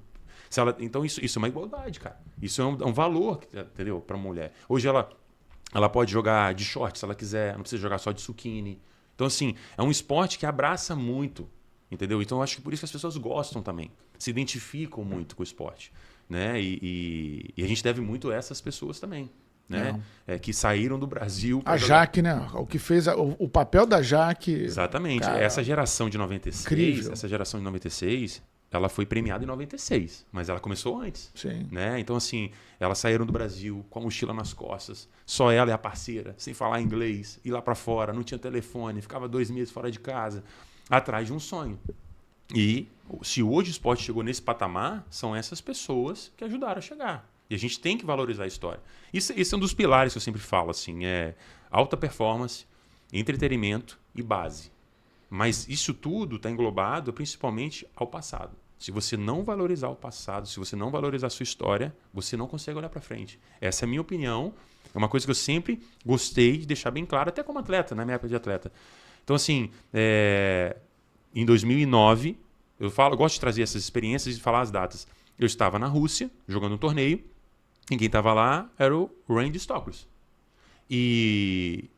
Então isso é uma igualdade, cara. Isso é um valor, entendeu? Para a mulher. Hoje ela pode jogar de short se ela quiser, não precisa jogar só de suquine. Então assim, é um esporte que abraça muito. Entendeu? Então eu acho que por isso que as pessoas gostam também, se identificam muito com o esporte, né? E a gente deve muito a essas pessoas também, né? Que saíram do Brasil. A Jaque, né? O que fez o papel da Jaque. Exatamente. Cara, essa geração de 96, ela foi premiada em 96, mas ela começou antes. Sim. Né? Então assim, elas saíram do Brasil com a mochila nas costas, só ela e a parceira, sem falar inglês, ir lá para fora, não tinha telefone, ficava 2 meses fora de casa. Atrás de um sonho. E se hoje o esporte chegou nesse patamar, são essas pessoas que ajudaram a chegar. E a gente tem que valorizar a história. Esse é um dos pilares que eu sempre falo, assim, alta performance, entretenimento e base. Mas isso tudo está englobado principalmente ao passado. Se você não valorizar o passado, se você não valorizar a sua história, você não consegue olhar para frente. Essa é a minha opinião. É uma coisa que eu sempre gostei de deixar bem claro, até como atleta, na minha época de atleta. Então, assim, em 2009, eu gosto de trazer essas experiências e falar as datas. Eu estava na Rússia, jogando um torneio, e quem estava lá era o Randy Stockless. E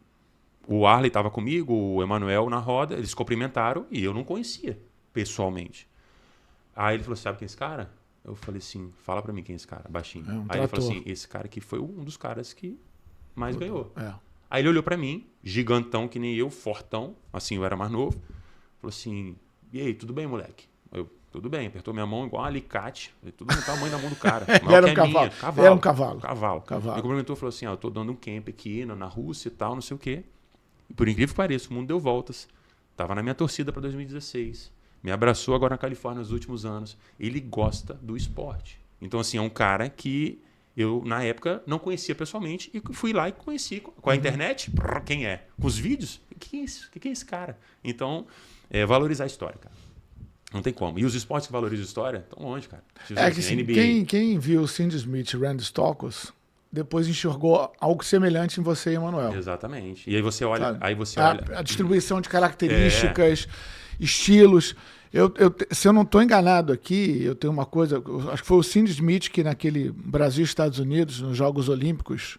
o Arley estava comigo, o Emanuel na roda, eles cumprimentaram e eu não conhecia pessoalmente. Aí ele falou, sabe quem é esse cara? Eu falei assim, fala pra mim quem é esse cara, baixinho. Aí ele falou assim, esse cara aqui foi um dos caras que mais ganhou. Aí ele olhou pra mim, gigantão que nem eu, fortão, assim, eu era mais novo. Falou assim, e aí, tudo bem, moleque? Eu, tudo bem, apertou minha mão igual um alicate. Tudo no tamanho da mão do cara. Era um cavalo. Era um cavalo. Me cumprimentou e falou assim, eu tô dando um camp aqui na Rússia e tal, não sei o quê. E por incrível que pareça, o mundo deu voltas. Tava na minha torcida pra 2016. Me abraçou agora na Califórnia nos últimos anos. Ele gosta do esporte. Então, assim, é um cara que eu, na época, não conhecia pessoalmente e fui lá e conheci com a internet. Quem é? Com os vídeos? O que é isso? O que é esse cara? Então, valorizar a história, cara. Não tem como. E os esportes que valorizam a história estão longe, cara. Quem viu o Cindy Smith e Randy Stockless depois enxergou algo semelhante em você e Emanuel. Exatamente. E aí você olha... A distribuição de características, estilos. Se eu não estou enganado aqui, eu tenho uma coisa... Acho que foi o Cindy Smith que naquele Brasil e Estados Unidos, nos Jogos Olímpicos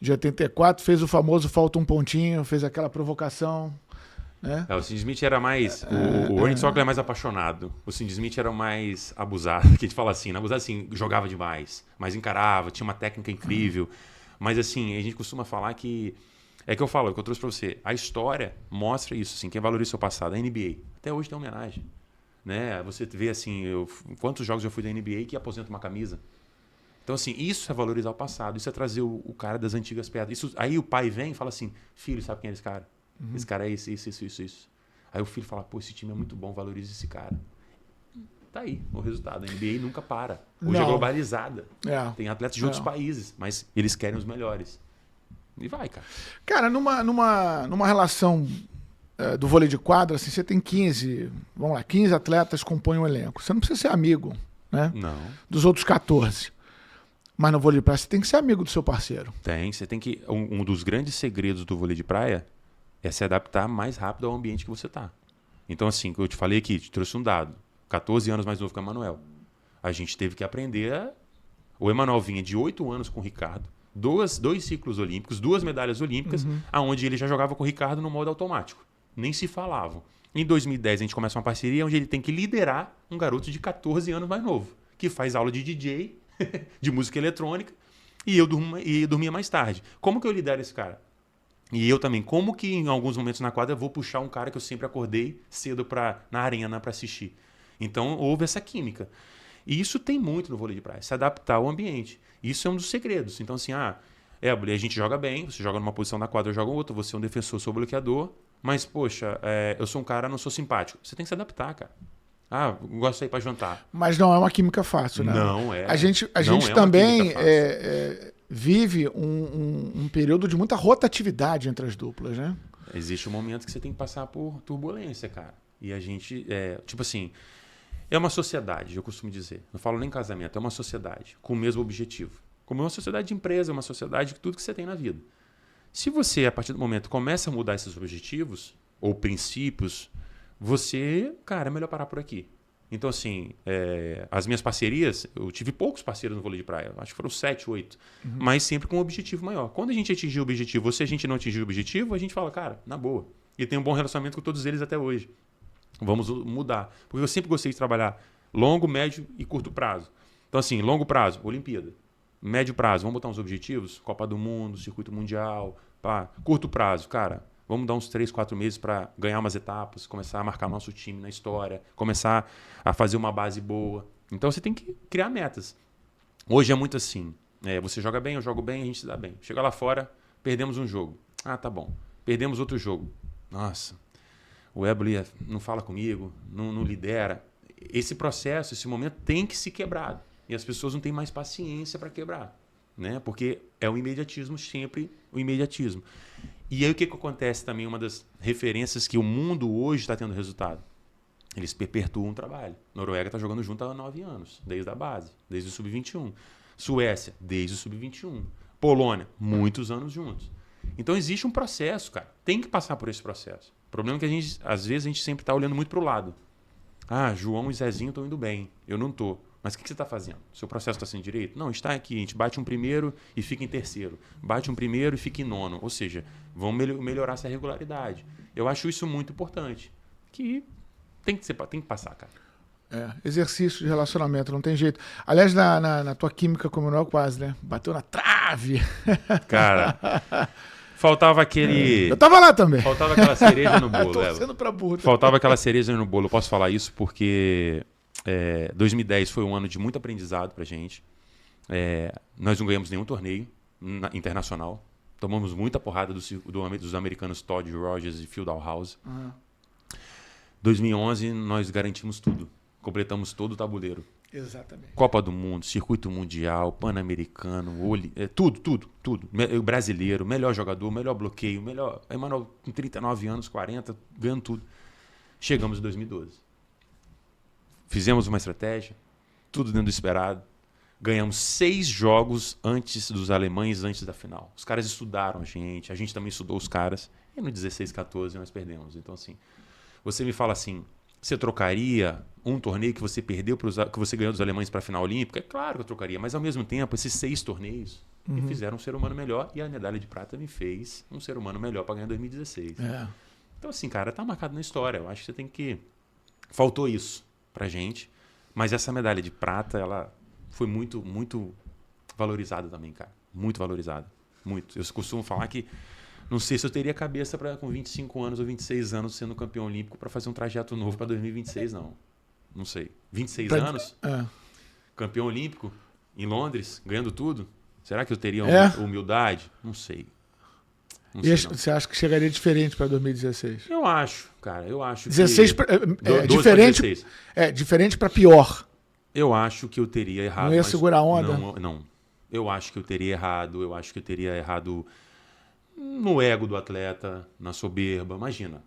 de 84, fez o famoso falta um pontinho, fez aquela provocação... o Cindy Smith era mais... O Randy Stockless é mais apaixonado. O Cindy Smith era mais abusado. Que a gente fala assim, abusado assim, jogava demais. Mas encarava, tinha uma técnica incrível. Mas assim, a gente costuma falar que... É que eu falo, é o que eu trouxe pra você. A história mostra isso, assim, quem valoriza o seu passado. A NBA, até hoje tem homenagem. Né? Você vê assim, quantos jogos eu fui da NBA que aposenta uma camisa. Então assim, isso é valorizar o passado. Isso é trazer o cara das antigas pedras. Aí o pai vem e fala assim, filho, sabe quem é esse cara? Esse cara é isso. Aí o filho fala, pô, esse time é muito bom, valoriza esse cara. Tá aí o resultado. A NBA nunca para. Hoje é globalizada. Tem atletas de outros países, mas eles querem os melhores. E vai, cara. Cara, numa relação do vôlei de quadra, assim, você tem 15 atletas que compõem um elenco. Você não precisa ser amigo, né? Não. Dos outros 14. Mas no vôlei de praia você tem que ser amigo do seu parceiro. Você tem que... Um dos grandes segredos do vôlei de praia é se adaptar mais rápido ao ambiente que você está. Então, assim, eu te falei aqui, te trouxe um dado. 14 anos mais novo que o Emanuel. A gente teve que aprender O Emanuel vinha de 8 anos com o Ricardo, dois ciclos olímpicos, 2 medalhas olímpicas, aonde ele já jogava com o Ricardo no modo automático. Nem se falavam. Em 2010, a gente começa uma parceria onde ele tem que liderar um garoto de 14 anos mais novo, que faz aula de DJ, de música eletrônica, e eu dormia mais tarde. Como que eu lidero esse cara? E eu também, como que em alguns momentos na quadra eu vou puxar um cara que eu sempre acordei cedo na arena para assistir? Então houve essa química. E isso tem muito no vôlei de praia, se adaptar ao ambiente. Isso é um dos segredos. Então assim, a gente joga bem, você joga numa posição da quadra, eu jogo outra, você é um defensor, sou bloqueador, mas poxa, eu sou um cara, não sou simpático. Você tem que se adaptar, cara. Gosto de sair para jantar. Mas não é uma química fácil, né? Não é. A gente também vive um período de muita rotatividade entre as duplas, né? Existe um momento que você tem que passar por turbulência, cara. E a gente, tipo assim, é uma sociedade, eu costumo dizer. Não falo nem casamento, é uma sociedade com o mesmo objetivo. Como é uma sociedade de empresa, é uma sociedade de tudo que você tem na vida. Se você, a partir do momento, começa a mudar esses objetivos ou princípios, você, cara, é melhor parar por aqui. Então, assim, as minhas parcerias, eu tive poucos parceiros no vôlei de praia, acho que foram 7, 8, mas sempre com um objetivo maior. Quando a gente atingir o objetivo, ou se a gente não atingir o objetivo, a gente fala, cara, na boa. E tem um bom relacionamento com todos eles até hoje. Vamos mudar. Porque eu sempre gostei de trabalhar longo, médio e curto prazo. Então, assim, longo prazo, Olimpíada. Médio prazo, vamos botar uns objetivos? Copa do Mundo, Circuito Mundial. Pá. Curto prazo, cara, vamos dar uns 3, 4 meses para ganhar umas etapas, começar a marcar nosso time na história, começar a fazer uma base boa. Então, você tem que criar metas. Hoje é muito assim. Você joga bem, eu jogo bem, a gente se dá bem. Chega lá fora, perdemos um jogo. Tá bom. Perdemos outro jogo. Nossa, o Eboli não fala comigo, não lidera. Esse processo, esse momento tem que se quebrar. E as pessoas não têm mais paciência para quebrar, né? Porque é o imediatismo, sempre o imediatismo. E aí o que acontece também? Uma das referências que o mundo hoje está tendo resultado. Eles perpetuam o trabalho. Noruega está jogando junto há 9 anos, desde a base, desde o Sub-21. Suécia, desde o Sub-21. Polônia, muitos anos juntos. Então existe um processo, cara. Tem que passar por esse processo. O problema é que às vezes a gente sempre está olhando muito para o lado. Ah, João e Zezinho estão indo bem, eu não estou. Mas o que você está fazendo? Seu processo está sendo direito? Não, está aqui. A gente bate um primeiro e fica em terceiro. Bate um primeiro e fica em nono. Ou seja, vamos melhorar essa regularidade. Eu acho isso muito importante. Que tem que passar, cara. Exercício de relacionamento, não tem jeito. Aliás, na tua química com o Manuel, quase, né? Bateu na trave. Cara, faltava aquele... Eu tava lá também. Faltava aquela cereja no bolo. Torcendo pra burro. Faltava aquela cereja no bolo. Eu posso falar isso porque 2010 foi um ano de muito aprendizado pra gente. Nós não ganhamos nenhum torneio internacional. Tomamos muita porrada dos americanos Todd Rogers e Phil Dalhouse. 2011 nós garantimos tudo. Completamos todo o tabuleiro. Exatamente. Copa do Mundo, Circuito Mundial, Pan-Americano, tudo. O brasileiro, melhor jogador, melhor bloqueio, melhor... Emanuel, com 39 anos, 40, ganhando tudo. Chegamos em 2012. Fizemos uma estratégia, tudo dentro do esperado. Ganhamos 6 jogos antes dos alemães, antes da final. Os caras estudaram a gente também estudou os caras. E no 16-14 nós perdemos. Então, assim, você me fala assim... Você trocaria um torneio que você perdeu, que você ganhou dos alemães para a final olímpica? É claro que eu trocaria, mas ao mesmo tempo, esses 6 torneios me fizeram um ser humano melhor e a medalha de prata me fez um ser humano melhor para ganhar 2016. Então, assim, cara, tá marcado na história. Eu acho que você tem que... Faltou isso pra gente, mas essa medalha de prata, ela foi muito, muito valorizada também, cara. Muito valorizada. Muito. Eu costumo falar que não sei se eu teria cabeça para com 25 anos ou 26 anos sendo campeão olímpico para fazer um trajeto novo para 2026, não. Não sei. 26 anos? Campeão olímpico em Londres, ganhando tudo? Será que eu teria humildade? Não sei. Não sei, você acha que chegaria diferente para 2016? Eu acho, cara. Eu acho 16 que... diferente, diferente para pior. Eu acho que eu teria errado. Não ia segurar a onda? Não. Eu acho que eu teria errado. Eu acho que eu teria errado... no ego do atleta, na soberba, imagina.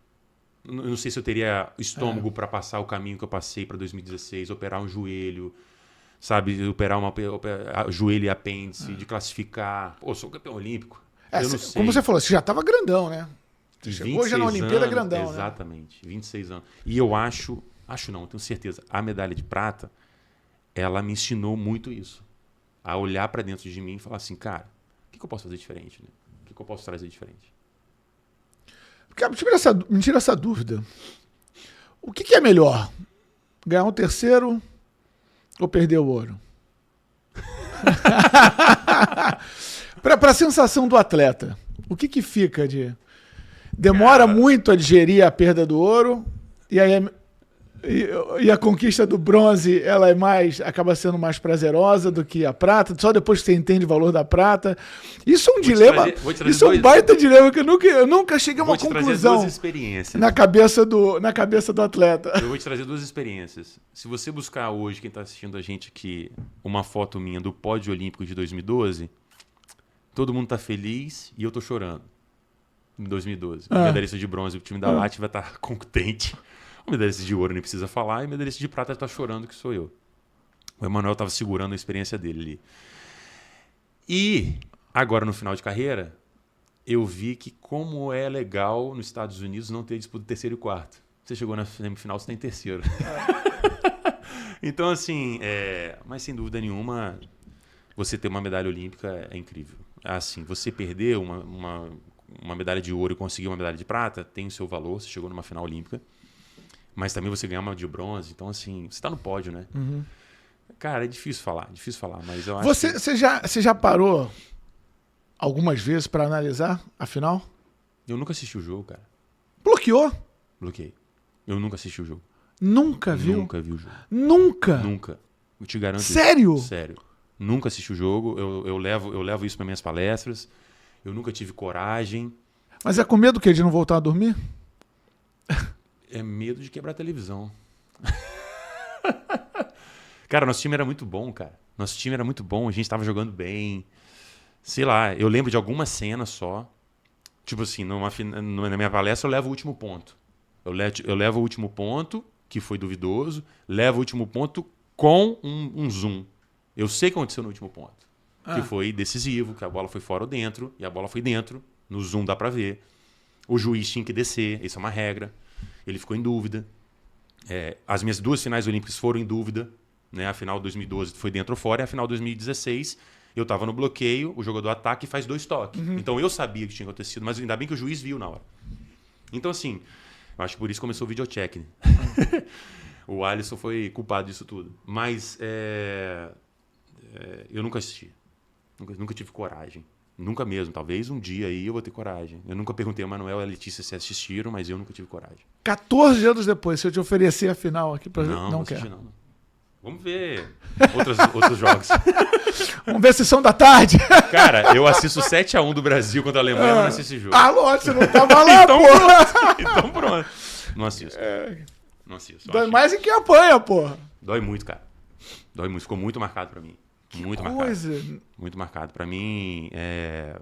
Eu não sei se eu teria estômago para passar o caminho que eu passei para 2016, operar um joelho, sabe, operar joelho e apêndice, de classificar. Pô, sou campeão olímpico. Eu não sei. Como você falou, você já estava grandão, né? Você chegou já na Olimpíada grandão, exatamente, né? 26 anos. E eu acho não, tenho certeza, a medalha de prata, ela me ensinou muito isso. A olhar para dentro de mim e falar assim, cara, o que eu posso fazer diferente, né? O que eu posso trazer diferente? Cara, me tira essa dúvida. O que é melhor? Ganhar um terceiro ou perder o ouro? Para a sensação do atleta, o que fica de... Demora muito a digerir a perda do ouro e aí e a conquista do bronze, ela acaba sendo mais prazerosa do que a prata, só depois que você entende o valor da prata. Isso é um dilema, isso é um baita dilema que eu nunca cheguei a uma conclusão na cabeça do atleta. Eu vou te trazer 2 experiências. Se você buscar hoje, quem está assistindo a gente aqui, uma foto minha do pódio olímpico de 2012, todo mundo está feliz e eu estou chorando. Em 2012. O medalhista de bronze, o time da Latte vai estar contente. O medalhista de ouro nem precisa falar, e o medalhista de prata está chorando que sou eu. O Emanuel estava segurando a experiência dele ali. E agora, no final de carreira, eu vi que como é legal nos Estados Unidos não ter disputa terceiro e quarto. Você chegou na semifinal, você está em terceiro. Então, assim, mas sem dúvida nenhuma, você ter uma medalha olímpica é incrível. Assim, você perder uma medalha de ouro e conseguir uma medalha de prata tem o seu valor, você chegou numa final olímpica. Mas também você ganhar uma de bronze. Então, assim, você está no pódio, né? Cara, é difícil falar, mas eu acho Você já parou algumas vezes para analisar a final? Eu nunca assisti o jogo, cara. Bloqueou? Bloqueei. Eu nunca assisti o jogo. Nunca viu? Nunca vi o jogo. Nunca? Nunca. Eu te garanto. Sério? Isso. Sério. Nunca assisti o jogo. Eu levo isso para minhas palestras. Eu nunca tive coragem. Mas é com medo que de não voltar a dormir? É medo de quebrar a televisão. Cara, nosso time era muito bom, cara. Nosso time era muito bom, a gente estava jogando bem. Sei lá, eu lembro de algumas cenas só. Tipo assim, na minha palestra eu levo o último ponto. Eu levo o último ponto, que foi duvidoso, levo o último ponto com um zoom. Eu sei o que aconteceu no último ponto. Que foi decisivo, que a bola foi fora ou dentro, e a bola foi dentro. No zoom dá pra ver. O juiz tinha que descer, isso é uma regra. Ele ficou em dúvida. As minhas 2 finais olímpicas foram em dúvida. Né? A final de 2012 foi dentro ou fora, e a final de 2016 eu estava no bloqueio, o jogador ataca e faz 2 toques. Então eu sabia que tinha acontecido, mas ainda bem que o juiz viu na hora. Então assim, eu acho que por isso começou o videocheck. Né? O Alisson foi culpado disso tudo. Mas eu nunca assisti. Nunca tive coragem. Nunca mesmo. Talvez um dia aí eu vou ter coragem. Eu nunca perguntei ao Manuel e a Letícia se assistiram, mas eu nunca tive coragem. 14 anos depois, se eu te oferecer a final aqui pra não quer. Não. Vamos ver outros jogos. Vamos ver a sessão da tarde. Cara, eu assisto 7-1 do Brasil contra a Alemanha, mas não assisto esse jogo. Lógico, você não tava lá, então pronto. Não assisto. Não assisto. Dói mais em quem apanha, porra. Dói muito, cara. Dói muito. Ficou muito marcado pra mim. Muito marcado. Muito marcado. Pra mim, é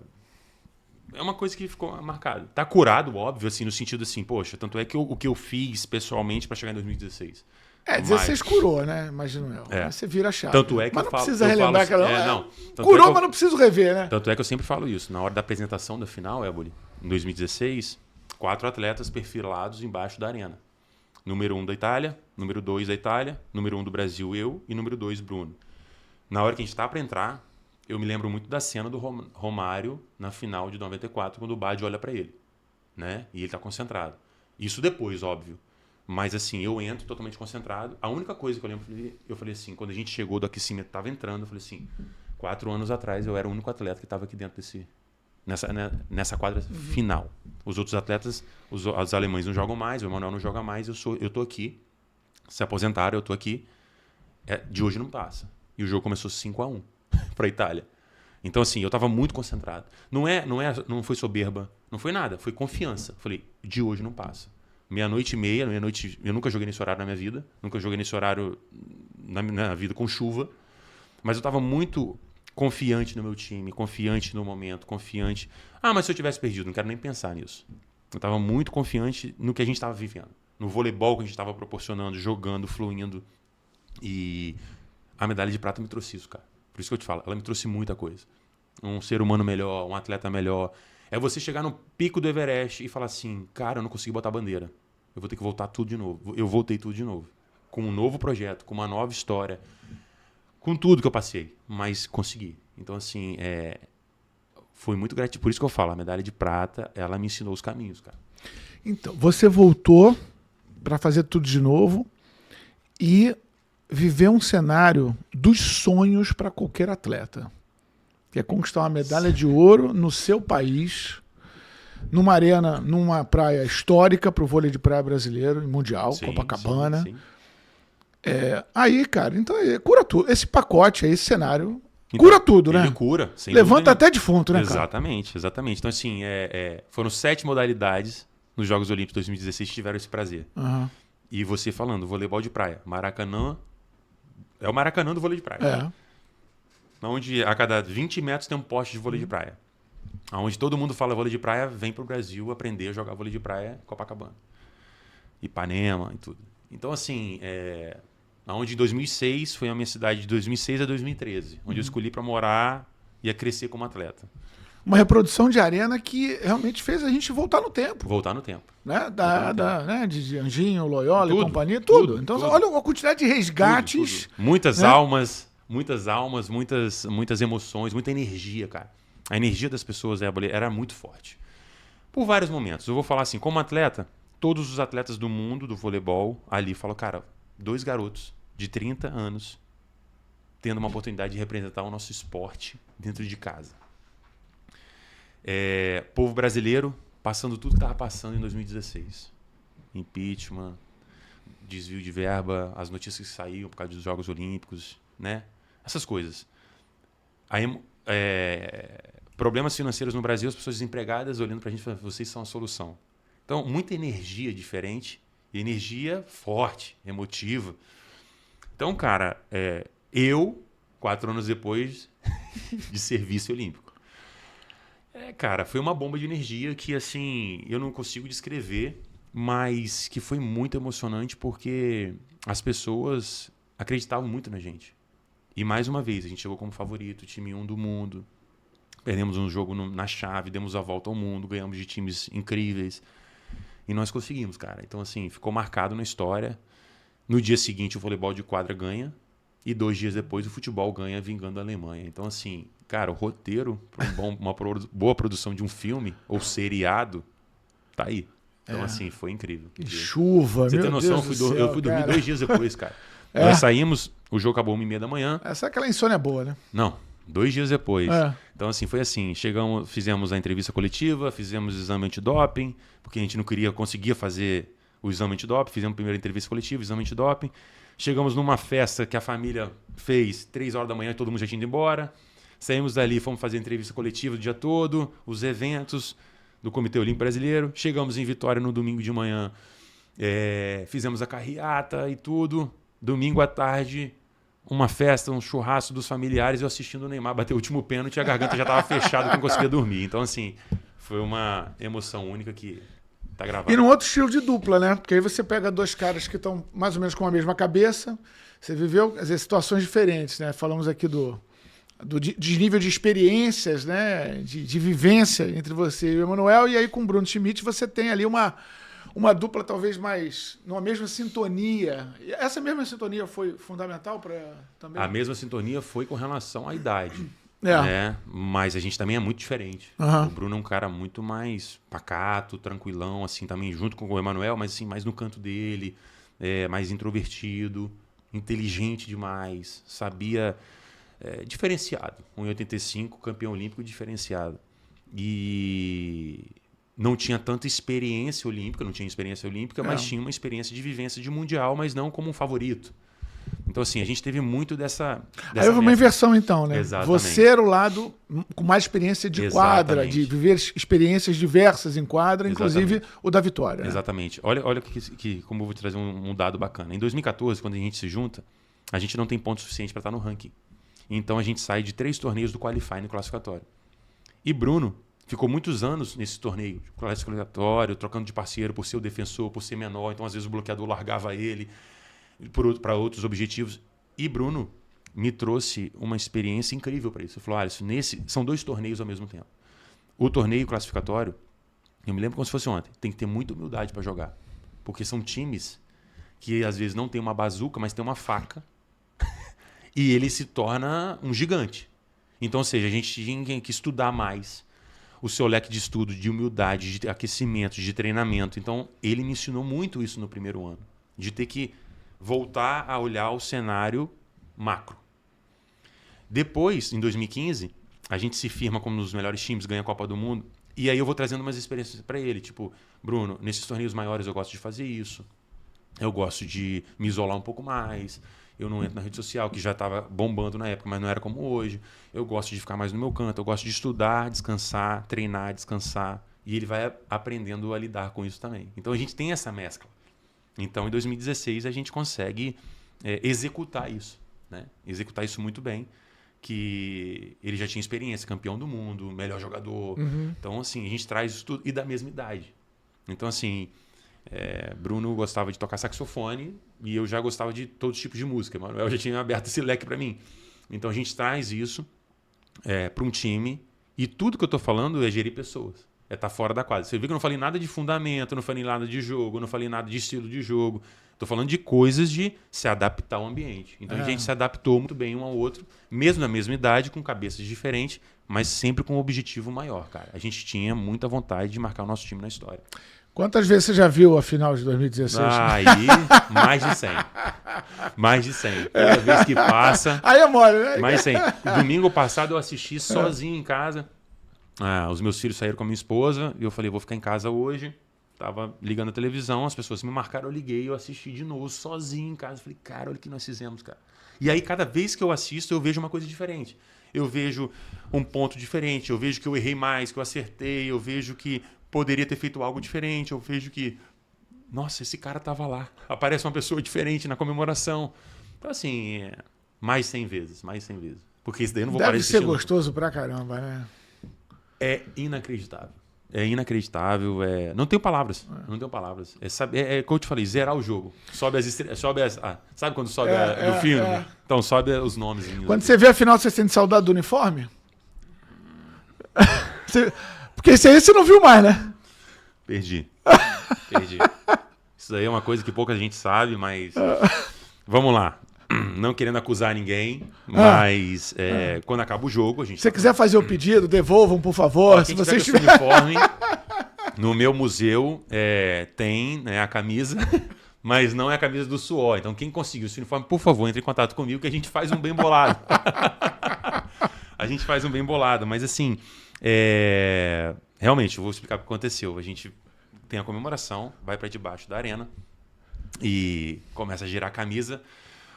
uma coisa que ficou marcado. Tá curado, óbvio, assim, no sentido assim, poxa, tanto é que o que eu fiz pessoalmente pra chegar em 2016. 16 curou, né? Imagino eu. Aí você vira a chave. Tanto é que mas eu não precisa relembrar falo, aquela. Curou, mas não preciso rever, né? Tanto é que eu sempre falo isso. Na hora da apresentação da final, Éboli, em 2016, 4 atletas perfilados embaixo da arena. Número 1 da Itália, número 2 da Itália, número 1 do Brasil, eu, e número 2, Bruno. Na hora que a gente tá para entrar, eu me lembro muito da cena do Romário na final de 94, quando o Baggio olha para ele, né? E ele tá concentrado. Isso depois, óbvio. Mas assim, eu entro totalmente concentrado. A única coisa que eu lembro, eu falei assim, quando a gente chegou do aquecimento, tava entrando, eu falei assim, 4 anos atrás eu era o único atleta que estava aqui dentro nessa quadra final. Os outros atletas, os alemães não jogam mais, o Emanuel não joga mais, eu tô aqui. Se aposentaram, eu tô aqui. De hoje não passa. E o jogo começou 5-1 para a Itália. Então assim, eu estava muito concentrado. Não foi soberba, não foi nada, foi confiança. Falei, de hoje não passa. 00:30, eu nunca joguei nesse horário na minha vida, nunca joguei nesse horário na vida com chuva, mas eu estava muito confiante no meu time, confiante no momento, confiante. Mas se eu tivesse perdido, não quero nem pensar nisso. Eu estava muito confiante no que a gente estava vivendo, no voleibol que a gente estava proporcionando, jogando, fluindo. E a medalha de prata me trouxe isso, cara. Por isso que eu te falo, ela me trouxe muita coisa. Um ser humano melhor, um atleta melhor. É você chegar no pico do Everest e falar assim, cara, eu não consegui botar a bandeira. Eu vou ter que voltar tudo de novo. Eu voltei tudo de novo. Com um novo projeto, com uma nova história. Com tudo que eu passei. Mas consegui. Então, assim, foi muito gratificante. Por isso que eu falo, a medalha de prata, ela me ensinou os caminhos, cara. Então, você voltou para fazer tudo de novo e viver um cenário dos sonhos para qualquer atleta. Que é conquistar uma medalha de ouro no seu país, numa arena, numa praia histórica para o vôlei de praia brasileiro, mundial, sim, Copacabana. Sim. Aí, cara, então cura tudo. Esse pacote aí, esse cenário, então, cura tudo, né? Ele cura. Levanta até defunto, né, exatamente, cara? Exatamente. Então, assim, foram 7 modalidades nos Jogos Olímpicos 2016 que tiveram esse prazer. Uhum. E você falando, voleibol de praia, Maracanã, é o Maracanã do vôlei de praia. Onde a cada 20 metros tem um poste de vôlei de praia. Onde todo mundo fala vôlei de praia, vem pro Brasil aprender a jogar vôlei de praia em Copacabana. Ipanema e tudo. Então, assim, onde em 2006 foi a minha cidade de 2006 a 2013, onde eu escolhi para morar e a crescer como atleta. Uma reprodução de arena que realmente fez a gente voltar no tempo. Voltar no tempo. Né? Né? De Anjinho, Loyola tudo, e companhia, tudo. Então, tudo. Olha a quantidade de resgates. Tudo. Muitas almas, muitas emoções, muita energia, cara. A energia das pessoas era muito forte. Por vários momentos. Eu vou falar assim, como atleta, todos os atletas do mundo do voleibol ali falam, cara, 2 garotos de 30 anos tendo uma oportunidade de representar o nosso esporte dentro de casa. Povo brasileiro passando tudo que estava passando em 2016. Impeachment, desvio de verba, as notícias que saíam por causa dos Jogos Olímpicos, né? Essas coisas. Problemas financeiros no Brasil, as pessoas desempregadas olhando pra gente e falando, vocês são a solução. Então, muita energia diferente, energia forte, emotiva. Então, cara, 4 anos depois de ser vice-olímpico. Cara, foi uma bomba de energia que, assim, eu não consigo descrever, mas que foi muito emocionante porque as pessoas acreditavam muito na gente. E, mais uma vez, a gente chegou como favorito, time 1 do mundo. Perdemos um jogo na chave, demos a volta ao mundo, ganhamos de times incríveis. E nós conseguimos, cara. Então, assim, ficou marcado na história. No dia seguinte, o voleibol de quadra ganha. E 2 dias depois, o futebol ganha, vingando a Alemanha. Então, assim, cara, o roteiro para uma boa produção de um filme ou seriado tá aí. Então, assim, foi incrível. Que chuva, Você meu tem noção? Deus do céu, eu fui dormir cara. 2 dias depois, cara. Nós saímos, o jogo acabou 1h30 da manhã. Essa é aquela insônia boa, né? Não, 2 dias depois. Então, assim, foi assim. Chegamos, fizemos a entrevista coletiva, fizemos o exame antidoping, porque a gente não conseguia fazer o exame antidoping. Fizemos a primeira entrevista coletiva, exame antidoping. Chegamos numa festa que a família fez 3 horas da manhã e todo mundo já tinha ido embora. Saímos dali, fomos fazer entrevista coletiva o dia todo, os eventos do Comitê Olímpico Brasileiro. Chegamos em Vitória no domingo de manhã, fizemos a carreata e tudo. Domingo à tarde, uma festa, um churrasco dos familiares, eu assistindo o Neymar bater o último pênalti e a garganta já estava fechada, que não conseguia dormir. Então, assim, foi uma emoção única que tá gravada. E num outro estilo de dupla, né? Porque aí você pega 2 caras que estão mais ou menos com a mesma cabeça, você viveu, quer dizer, situações diferentes, né? Falamos aqui do desnível de experiências, né? De vivência entre você e o Emanuel, e aí com o Bruno Schmidt você tem ali uma dupla talvez mais numa mesma sintonia. E essa mesma sintonia foi fundamental para também? A mesma sintonia foi com relação à idade. Né? Mas a gente também é muito diferente. O Bruno é um cara muito mais pacato, tranquilão, assim, também junto com o Emanuel, mas assim, mais no canto dele, mais introvertido, inteligente demais, sabia, diferenciado. 1,85, campeão olímpico diferenciado. E não tinha tanta experiência olímpica, mas tinha uma experiência de vivência de mundial, mas não como um favorito. Então, assim, a gente teve muito dessa aí houve uma inversão, então, né? Exatamente. Você era o lado com mais experiência de quadra, de viver experiências diversas em quadra, inclusive o da vitória. Exatamente. Né? Olha como eu vou te trazer um dado bacana. Em 2014, quando a gente se junta, a gente não tem ponto suficiente para estar no ranking. Então, a gente sai de 3 torneios do Qualify no classificatório. E Bruno ficou muitos anos nesse torneio classificatório, trocando de parceiro por ser o defensor, por ser menor. Então, às vezes, o bloqueador largava ele para outros objetivos. E Bruno me trouxe uma experiência incrível para isso. Ele falou, são 2 torneios ao mesmo tempo. O torneio classificatório, eu me lembro como se fosse ontem, tem que ter muita humildade para jogar. Porque são times que às vezes não tem uma bazuca, mas tem uma faca. E ele se torna um gigante. Então, ou seja, a gente tinha que estudar mais o seu leque de estudo, de humildade, de aquecimento, de treinamento. Então, ele me ensinou muito isso no primeiro ano. De ter que voltar a olhar o cenário macro. Depois, em 2015, a gente se firma como um dos melhores times, ganha a Copa do Mundo. E aí eu vou trazendo umas experiências para ele. Tipo, Bruno, nesses torneios maiores eu gosto de fazer isso. Eu gosto de me isolar um pouco mais. Eu não entro na rede social, que já estava bombando na época, mas não era como hoje. Eu gosto de ficar mais no meu canto. Eu gosto de estudar, descansar, treinar, descansar. E ele vai aprendendo a lidar com isso também. Então a gente tem essa mescla. Então, em 2016, a gente consegue executar isso. Né? Executar isso muito bem. Que ele já tinha experiência, campeão do mundo, melhor jogador. Então, assim, a gente traz isso tudo. E da mesma idade. Então, assim, Bruno gostava de tocar saxofone e eu já gostava de todos os tipos de música. Manuel já tinha aberto esse leque para mim. Então, a gente traz isso para um time. E tudo que eu estou falando é gerir pessoas. É estar fora da quadra. Você viu que eu não falei nada de fundamento, não falei nada de jogo, não falei nada de estilo de jogo. Estou falando de coisas de se adaptar ao ambiente. Então a gente se adaptou muito bem um ao outro, mesmo na mesma idade, com cabeças diferentes, mas sempre com um objetivo maior, cara. A gente tinha muita vontade de marcar o nosso time na história. Quantas vezes você já viu a final de 2016? Aí, mais de 100. Mais de 100. Toda vez que passa... Aí é mole, né? Mais de 100. Domingo passado eu assisti sozinho em casa. Os meus filhos saíram com a minha esposa e eu falei, vou ficar em casa hoje. Tava ligando a televisão, as pessoas me marcaram, eu liguei, eu assisti de novo, sozinho em casa. Falei, cara, olha o que nós fizemos, cara. E aí, cada vez que eu assisto, eu vejo uma coisa diferente. Eu vejo um ponto diferente, eu vejo que eu errei mais, que eu acertei, eu vejo que poderia ter feito algo diferente, eu vejo que, nossa, esse cara tava lá. Aparece uma pessoa diferente na comemoração. Então, assim, mais 100 vezes. Porque isso daí eu não vou parar de assistir. Deve ser gostoso pra caramba, né? É inacreditável. É inacreditável. Não tenho palavras. Não tenho palavras. Como eu te falei, zerar o jogo. Sobe as estrelas. Sabe quando sobe do filme? Então sobe os nomes. Quando você vê a final, você sente saudade do uniforme? Porque esse aí você não viu mais, né? Perdi. Isso daí é uma coisa que pouca gente sabe, mas... Vamos lá. Não querendo acusar ninguém, mas quando acaba o jogo, a gente... Se você quiser fazer o pedido, devolvam, por favor. Se vocês tiverem uniforme, no meu museu tem, né, a camisa, mas não é a camisa do suor. Então, quem conseguiu esse uniforme, por favor, entre em contato comigo que a gente faz um bem bolado. A gente faz um bem bolado, mas assim, realmente, eu vou explicar o que aconteceu. A gente tem a comemoração, vai para debaixo da arena e começa a girar a camisa.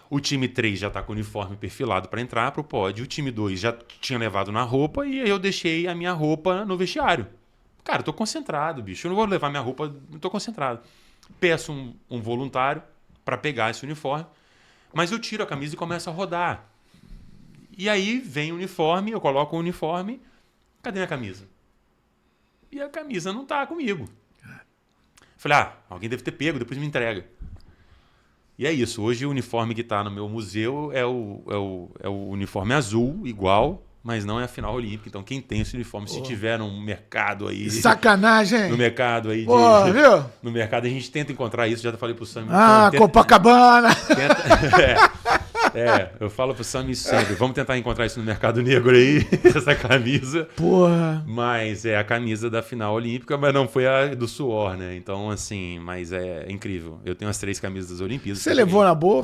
O time 3 já está com o uniforme perfilado para entrar para o pódio. O time 2 já tinha levado na roupa e eu deixei a minha roupa no vestiário. Cara, eu tô concentrado, bicho. Eu não vou levar minha roupa, eu tô concentrado. Peço um voluntário para pegar esse uniforme, mas eu tiro a camisa e começo a rodar. E aí vem o uniforme, eu coloco o uniforme. Cadê minha camisa? E a camisa não tá comigo. Falei, alguém deve ter pego, depois me entrega. E é isso. Hoje o uniforme que está no meu museu é o uniforme azul, igual, mas não é a final olímpica. Então quem tem esse uniforme, se tiver num mercado aí... Sacanagem! No mercado aí... Viu? No mercado a gente tenta encontrar isso, já falei pro Sam. Copacabana! Eu falo pro Sam sempre, vamos tentar encontrar isso no mercado negro aí, essa camisa. Porra! Mas é a camisa da final olímpica, mas não foi a do suor, né? Então, assim, mas é incrível. Eu tenho as 3 camisas das Olimpíadas. Você levou na boa,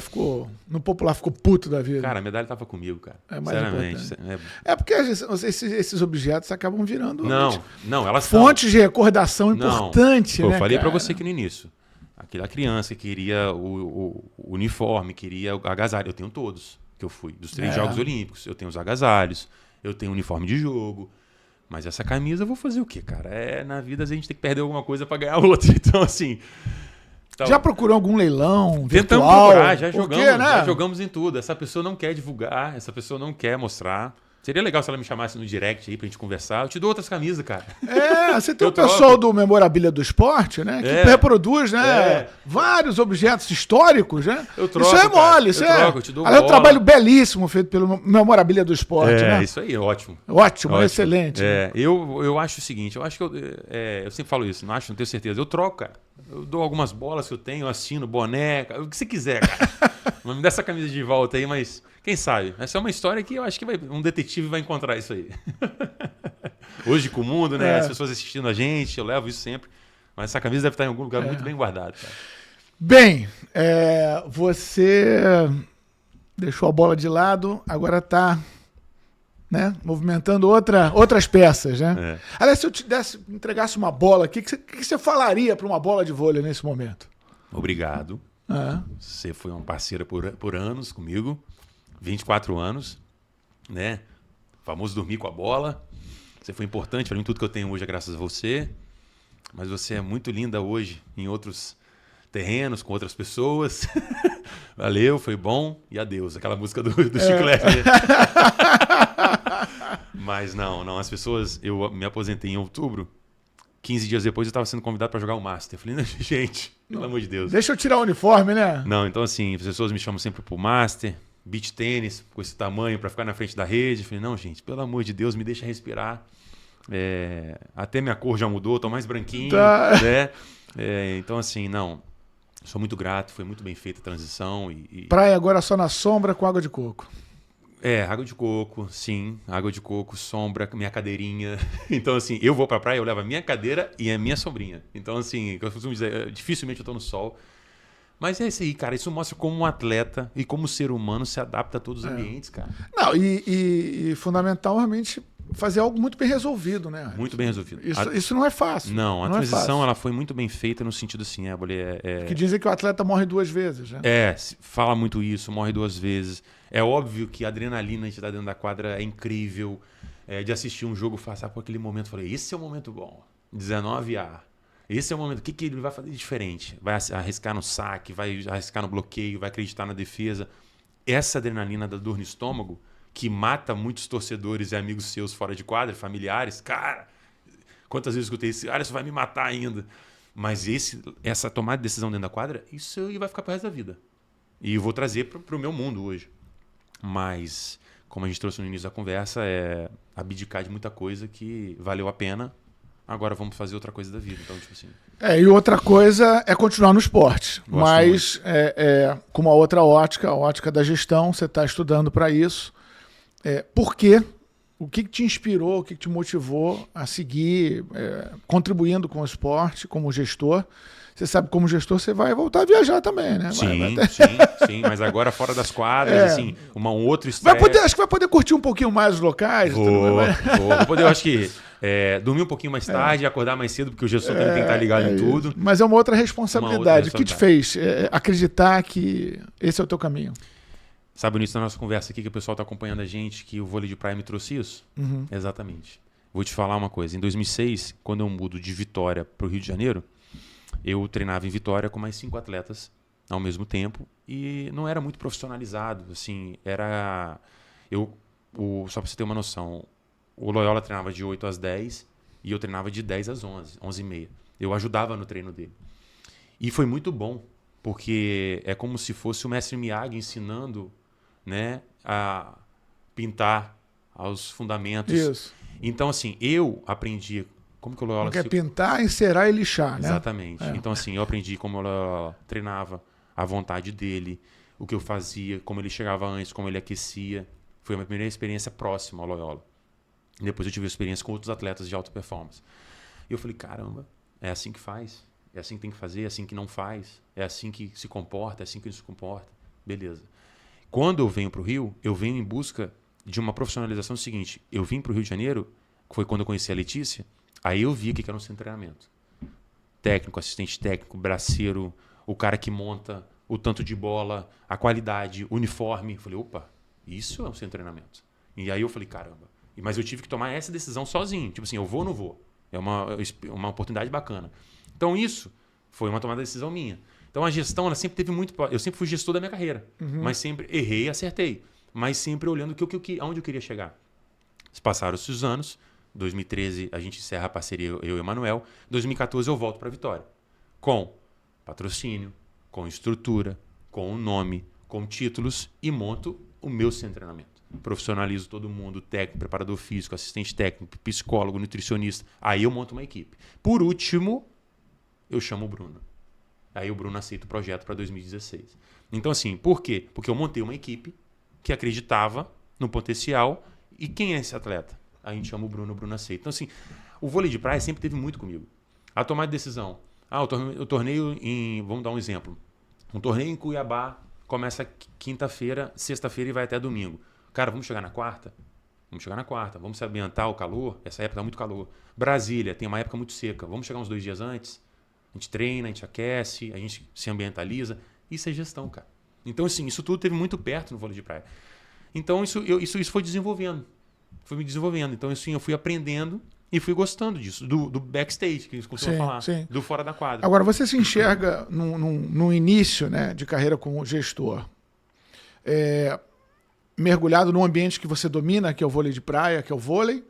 no popular ficou puto da vida? Cara, a medalha tava comigo, cara. É mais sinceramente. Porque esses objetos acabam virando... Não, elas fontes de recordação importante, né? Eu falei pra você aqui no início. Aquela criança que queria o uniforme, queria o agasalho. Eu tenho todos que eu fui. Dos 3 Jogos Olímpicos. Eu tenho os agasalhos, eu tenho o uniforme de jogo. Mas essa camisa eu vou fazer o quê, cara? Na vida a gente tem que perder alguma coisa pra ganhar outra. Então, assim... Já procurou algum leilão Tentamos virtual? procurar, já jogamos em tudo. Essa pessoa não quer divulgar, essa pessoa não quer mostrar. Seria legal se ela me chamasse no direct aí pra gente conversar. Eu te dou outras camisas, cara. Você tem o pessoal do Memorabilia do Esporte, né? Que reproduz, né? Vários objetos históricos, né? Eu troco, isso é mole, isso eu te dou um trabalho belíssimo feito pelo Memorabilia do Esporte, né? Isso aí, ótimo. Ótimo, excelente. Eu acho o seguinte, eu sempre falo isso, não tenho certeza. Eu troco, cara. Eu dou algumas bolas que eu tenho, eu assino, boneca, o que você quiser, cara. Não me dá essa camisa de volta aí, mas quem sabe? Essa é uma história que eu acho que um detetive vai encontrar isso aí. Hoje com o mundo, né? As pessoas assistindo a gente, eu levo isso sempre. Mas essa camisa deve estar em algum lugar muito bem guardada. Cara. Bem, você deixou a bola de lado, agora está... né? Movimentando outras peças, né? Aliás, se eu entregasse uma bola aqui, o que você falaria para uma bola de vôlei nesse momento? Obrigado. Você foi uma parceira por anos comigo, 24 anos, né? Famoso dormir com a bola. Você foi importante para mim, tudo que eu tenho hoje é graças a você. Mas você é muito linda hoje em outros terrenos, com outras pessoas. Valeu, foi bom e adeus. Aquela música do Chiclete. Mas não, as pessoas... Eu me aposentei em outubro. 15 dias depois eu estava sendo convidado para jogar o Master. Eu falei, gente, pelo amor de Deus. Deixa eu tirar o uniforme, né? Não, então assim, as pessoas me chamam sempre pro Master, beach tênis, com esse tamanho, para ficar na frente da rede. Eu falei, não, gente, pelo amor de Deus, me deixa respirar. Até minha cor já mudou, tô mais branquinho, né? Então assim, não... Sou muito grato, foi muito bem feita a transição. Praia agora só na sombra com água de coco. Água de coco, sim. Água de coco, sombra, minha cadeirinha. Então, assim, eu vou pra praia, eu levo a minha cadeira e a minha sombrinha. Então, assim, eu costumo dizer, dificilmente eu tô no sol. Mas é isso aí, cara. Isso mostra como um atleta e como o ser humano se adapta a todos os ambientes, cara. Não, e fundamental realmente fazer algo muito bem resolvido, né? Muito bem resolvido. Isso não é fácil. Não, a transição ela foi muito bem feita no sentido assim, que dizem que o atleta morre 2 vezes, né? Fala muito isso, morre 2 vezes. É óbvio que a adrenalina de estar dentro da quadra é incrível. De assistir um jogo, passar por aquele momento, falei, esse é o momento bom. 19A. Esse é o momento. O que ele vai fazer de diferente? Vai arriscar no saque, vai arriscar no bloqueio, vai acreditar na defesa. Essa adrenalina da dor no estômago que mata muitos torcedores e amigos seus fora de quadra, familiares. Cara, quantas vezes eu escutei isso? Cara, isso vai me matar ainda. Mas essa tomada de decisão dentro da quadra, isso aí vai ficar pro resto da vida. E eu vou trazer pro meu mundo hoje. Mas, como a gente trouxe no início da conversa, é abdicar de muita coisa que valeu a pena. Agora vamos fazer outra coisa da vida. Então, tipo assim... E outra coisa é continuar no esporte. Gosto mas com uma outra ótica, a ótica da gestão, você está estudando para isso. Por quê? O que te inspirou, o que te motivou a seguir contribuindo com o esporte como gestor? Você sabe, como gestor, você vai voltar a viajar também, né? Sim. Mas agora fora das quadras, assim, um outro estresse. Acho que vai poder curtir um pouquinho mais os locais. Vou poder, eu acho que dormir um pouquinho mais tarde e acordar mais cedo, porque o gestor também tem que estar ligado em tudo. Mas é uma outra responsabilidade. O que te fez acreditar que esse é o teu caminho? Sabe, no início da nossa conversa aqui, que o pessoal está acompanhando a gente, que o vôlei de praia me trouxe isso? Uhum. Exatamente. Vou te falar uma coisa. Em 2006, quando eu mudo de Vitória para o Rio de Janeiro, eu treinava em Vitória com mais 5 atletas ao mesmo tempo e não era muito profissionalizado. Assim, só para você ter uma noção, o Loyola treinava de 8 às 10 e eu treinava de 10 às 11, 11h30. Eu ajudava no treino dele. E foi muito bom, porque é como se fosse o mestre Miyagi ensinando, né, a pintar aos fundamentos. Isso. Então, assim, eu aprendi como que o Loyola... Quer pintar, encerar e lixar, né? Exatamente. Então, assim, eu aprendi como o Loyola treinava, a vontade dele, o que eu fazia, como ele chegava antes, como ele aquecia. Foi a minha primeira experiência próxima ao Loyola. Depois eu tive experiência com outros atletas de alta performance. E eu falei, caramba, é assim que faz. É assim que tem que fazer, é assim que não faz. É assim que se comporta, é assim que não se comporta. Beleza. Quando eu venho para o Rio, eu venho em busca de uma profissionalização seguinte. Eu vim para o Rio de Janeiro, que foi quando eu conheci a Letícia, aí eu vi o que era um centro de treinamento. Técnico, assistente técnico, braceiro, o cara que monta o tanto de bola, a qualidade, o uniforme. Eu falei, opa, isso é um centro de treinamento. E aí eu falei, caramba. Mas eu tive que tomar essa decisão sozinho. Tipo assim, eu vou ou não vou? É uma oportunidade bacana. Então isso foi uma tomada de decisão minha. Então a gestão, ela sempre teve muito... Eu sempre fui gestor da minha carreira. Mas sempre errei e acertei. Mas sempre olhando aonde eu queria chegar. Passaram-se os anos. 2013 a gente encerra a parceria, eu e o Emanuel. 2014 eu volto para a Vitória. Com patrocínio, com estrutura, com nome, com títulos e monto o meu centro de treinamento. Profissionalizo todo mundo, técnico, preparador físico, assistente técnico, psicólogo, nutricionista. Aí eu monto uma equipe. Por último, eu chamo o Bruno. Aí o Bruno aceita o projeto para 2016. Então assim, por quê? Porque eu montei uma equipe que acreditava no potencial. E quem é esse atleta? A gente chama o Bruno aceita. Então assim, o vôlei de praia sempre teve muito comigo. A tomar de decisão. O torneio vamos dar um exemplo. Um torneio em Cuiabá começa quinta-feira, sexta-feira e vai até domingo. Cara, vamos chegar na quarta? Vamos chegar na quarta. Vamos se ambientar o calor. Essa época tá muito calor. Brasília tem uma época muito seca. Vamos chegar uns 2 dias antes? A gente treina, a gente aquece, a gente se ambientaliza. Isso é gestão, cara. Então, assim, isso tudo teve muito perto no vôlei de praia. Então, isso foi desenvolvendo. Foi me desenvolvendo. Então, assim, eu fui aprendendo e fui gostando disso. Do backstage, que eles costumam falar. Sim. Do fora da quadra. Agora, você se enxerga no início, né, de carreira como gestor, mergulhado num ambiente que você domina, que é o vôlei de praia, que é o vôlei,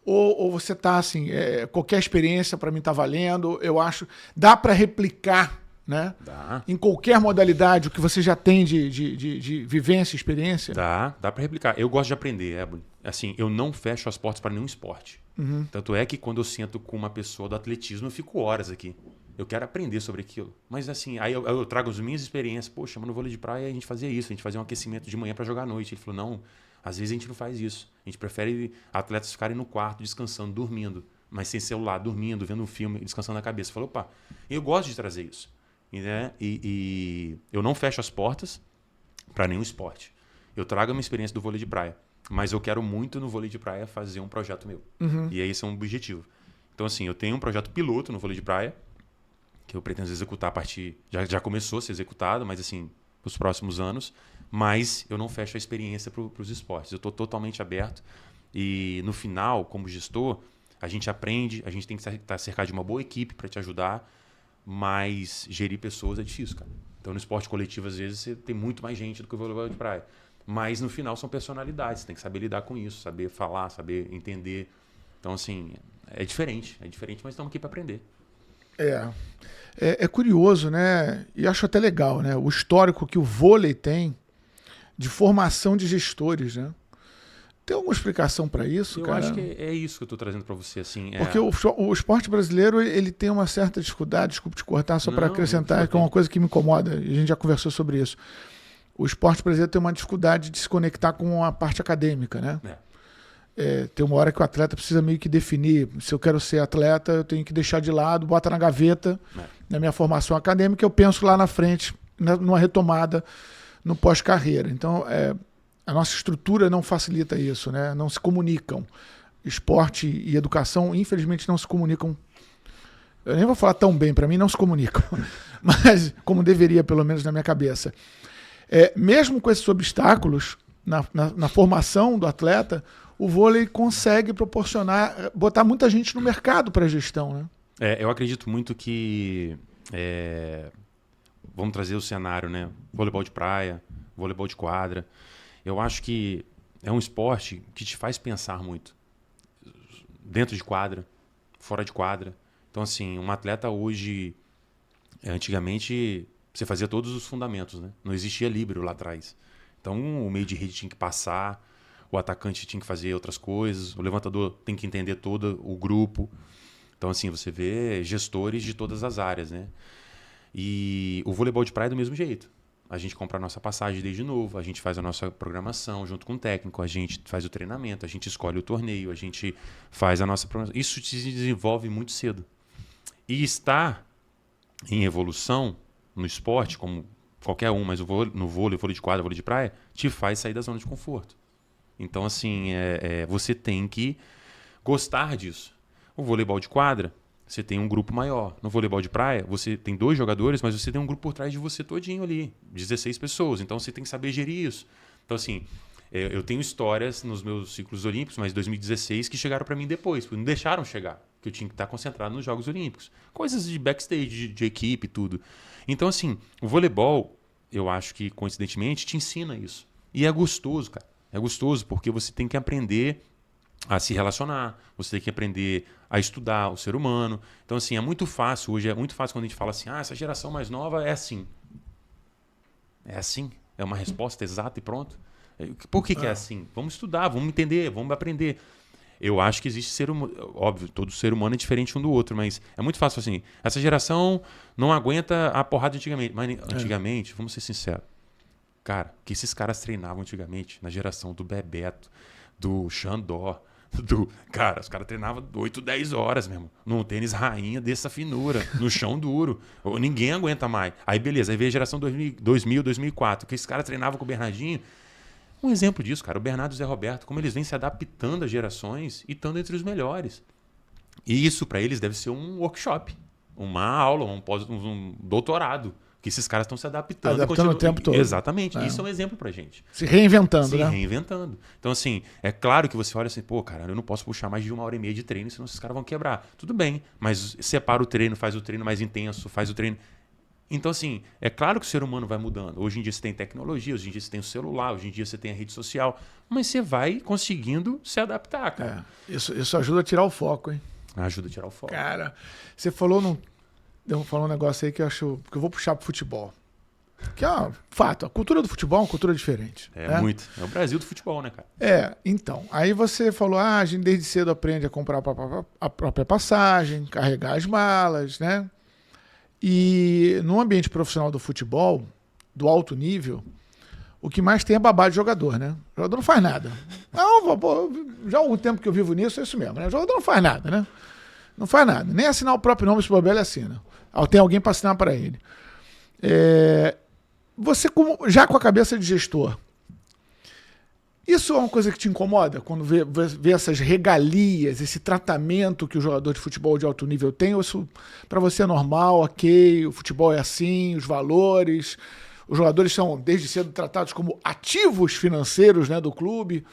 ou você está assim, qualquer experiência para mim está valendo, eu acho, dá para replicar, né? Dá. Em qualquer modalidade, o que você já tem de vivência, experiência? Dá para replicar. Eu gosto de aprender, Éboli. Assim, eu não fecho as portas para nenhum esporte. Tanto é que quando eu sento com uma pessoa do atletismo, eu fico horas aqui. Eu quero aprender sobre aquilo. Mas assim, aí eu trago as minhas experiências. Poxa, mas no vôlei de praia a gente fazia isso. A gente fazia um aquecimento de manhã para jogar à noite. Ele falou, não, às vezes a gente não faz isso. A gente prefere atletas ficarem no quarto, descansando, dormindo. Mas sem celular, dormindo, vendo um filme, descansando a cabeça. Eu falei, opa, eu gosto de trazer isso. Né? E eu não fecho as portas para nenhum esporte. Eu trago a minha experiência do vôlei de praia. Mas eu quero muito no vôlei de praia fazer um projeto meu. E aí esse é um objetivo. Então assim, eu tenho um projeto piloto no vôlei de praia, que eu pretendo executar a partir... Já começou a ser executado, mas assim, nos próximos anos. Mas eu não fecho a experiência para os esportes. Eu estou totalmente aberto. E no final, como gestor, a gente aprende, a gente tem que estar cercado de uma boa equipe para te ajudar, mas gerir pessoas é difícil, cara. Então no esporte coletivo, às vezes, você tem muito mais gente do que o vôlei de praia. Mas no final são personalidades, você tem que saber lidar com isso, saber falar, saber entender. Então, assim, é diferente, mas estamos aqui para aprender. É curioso, né? E acho até legal, né? O histórico que o vôlei tem de formação de gestores, né? Tem alguma explicação para isso, cara? Eu acho que é isso que eu estou trazendo para você, assim. Porque o esporte brasileiro, ele tem uma certa dificuldade, desculpa te cortar, só para acrescentar, que é uma coisa que me incomoda, e a gente já conversou sobre isso. O esporte brasileiro tem uma dificuldade de se conectar com a parte acadêmica, né? Tem uma hora que o atleta precisa meio que definir, se eu quero ser atleta, eu tenho que deixar de lado, bota na gaveta, na minha formação acadêmica, eu penso lá na frente, numa retomada no pós-carreira. Então, a nossa estrutura não facilita isso, né? Não se comunicam. Esporte e educação, infelizmente, não se comunicam. Eu nem vou falar tão bem, para mim não se comunicam, mas como deveria, pelo menos na minha cabeça. Mesmo com esses obstáculos na formação do atleta, o vôlei consegue proporcionar, botar muita gente no mercado para a gestão, né? Eu acredito muito que vamos trazer o cenário, né? Voleibol de praia, voleibol de quadra. Eu acho que é um esporte que te faz pensar muito. Dentro de quadra, fora de quadra. Então, assim, um atleta hoje... Antigamente, você fazia todos os fundamentos, né? Não existia líbero lá atrás. Então, o meio de rede tinha que passar, o atacante tinha que fazer outras coisas, o levantador tem que entender todo o grupo. Então, assim, você vê gestores de todas as áreas, né? E o voleibol de praia é do mesmo jeito. A gente compra a nossa passagem desde novo, a gente faz a nossa programação junto com o técnico, a gente faz o treinamento, a gente escolhe o torneio, a gente faz a nossa programação. Isso se desenvolve muito cedo. E está em evolução no esporte, como qualquer um, mas no vôlei de quadra, vôlei de praia, te faz sair da zona de conforto. Então, assim, você tem que gostar disso. O voleibol de quadra, você tem um grupo maior. No voleibol de praia, você tem 2 jogadores, mas você tem um grupo por trás de você todinho ali, 16 pessoas. Então, você tem que saber gerir isso. Então, assim, eu tenho histórias nos meus ciclos olímpicos, mas 2016, que chegaram para mim depois, porque não deixaram chegar, que eu tinha que estar concentrado nos Jogos Olímpicos. Coisas de backstage, de equipe e tudo. Então, assim, o voleibol, eu acho que, coincidentemente, te ensina isso. E é gostoso, cara. É gostoso porque você tem que aprender a se relacionar, você tem que aprender a estudar o ser humano. Então, assim, é muito fácil. Hoje é muito fácil quando a gente fala assim, essa geração mais nova é assim. É assim? É uma resposta exata e pronto? Por que é assim? Vamos estudar, vamos entender, vamos aprender. Eu acho que existe ser humano. Óbvio, todo ser humano é diferente um do outro, mas é muito fácil assim. Essa geração não aguenta a porrada antigamente. Mas antigamente, vamos ser sinceros, cara, que esses caras treinavam antigamente, na geração do Bebeto, do Xandó, Cara, os caras treinavam 8, 10 horas mesmo, num tênis rainha dessa finura, no chão duro. Ninguém aguenta mais. Aí beleza, aí veio a geração 2000, 2004, que esses caras treinavam com o Bernardinho. Um exemplo disso, cara, o Bernardo e o Zé Roberto, como eles vêm se adaptando às gerações e estando entre os melhores. E isso para eles deve ser um workshop, uma aula, um doutorado, que esses caras estão se adaptando o tempo todo. Exatamente. Isso é um exemplo pra gente. Se reinventando, né? Se reinventando. Então, assim, é claro que você olha assim, pô, cara, eu não posso puxar mais de 1h30 de treino, senão esses caras vão quebrar. Tudo bem, mas separa o treino, faz o treino mais intenso, faz o treino... Então, assim, é claro que o ser humano vai mudando. Hoje em dia você tem tecnologia, hoje em dia você tem o celular, hoje em dia você tem a rede social, mas você vai conseguindo se adaptar, cara. Isso ajuda a tirar o foco, hein? Ajuda a tirar o foco. Cara, você falou um negócio aí que eu vou puxar pro futebol. Que é fato, a cultura do futebol é uma cultura diferente. Muito. É o Brasil do futebol, né, cara? Então. Aí você falou, a gente desde cedo aprende a comprar a própria passagem, carregar as malas, né? E no ambiente profissional do futebol, do alto nível, o que mais tem é babá de jogador, né? O jogador não faz nada. Já há algum tempo que eu vivo nisso, é isso mesmo, né? O jogador não faz nada, né? Não faz nada. Nem assinar o próprio nome, se bobear, ele assina. Tem alguém para assinar para ele. Você, já com a cabeça de gestor, isso é uma coisa que te incomoda? Quando vê essas regalias, esse tratamento que o jogador de futebol de alto nível tem? Ou isso para você é normal, ok, o futebol é assim, os valores, os jogadores são desde cedo tratados como ativos financeiros, né, do clube,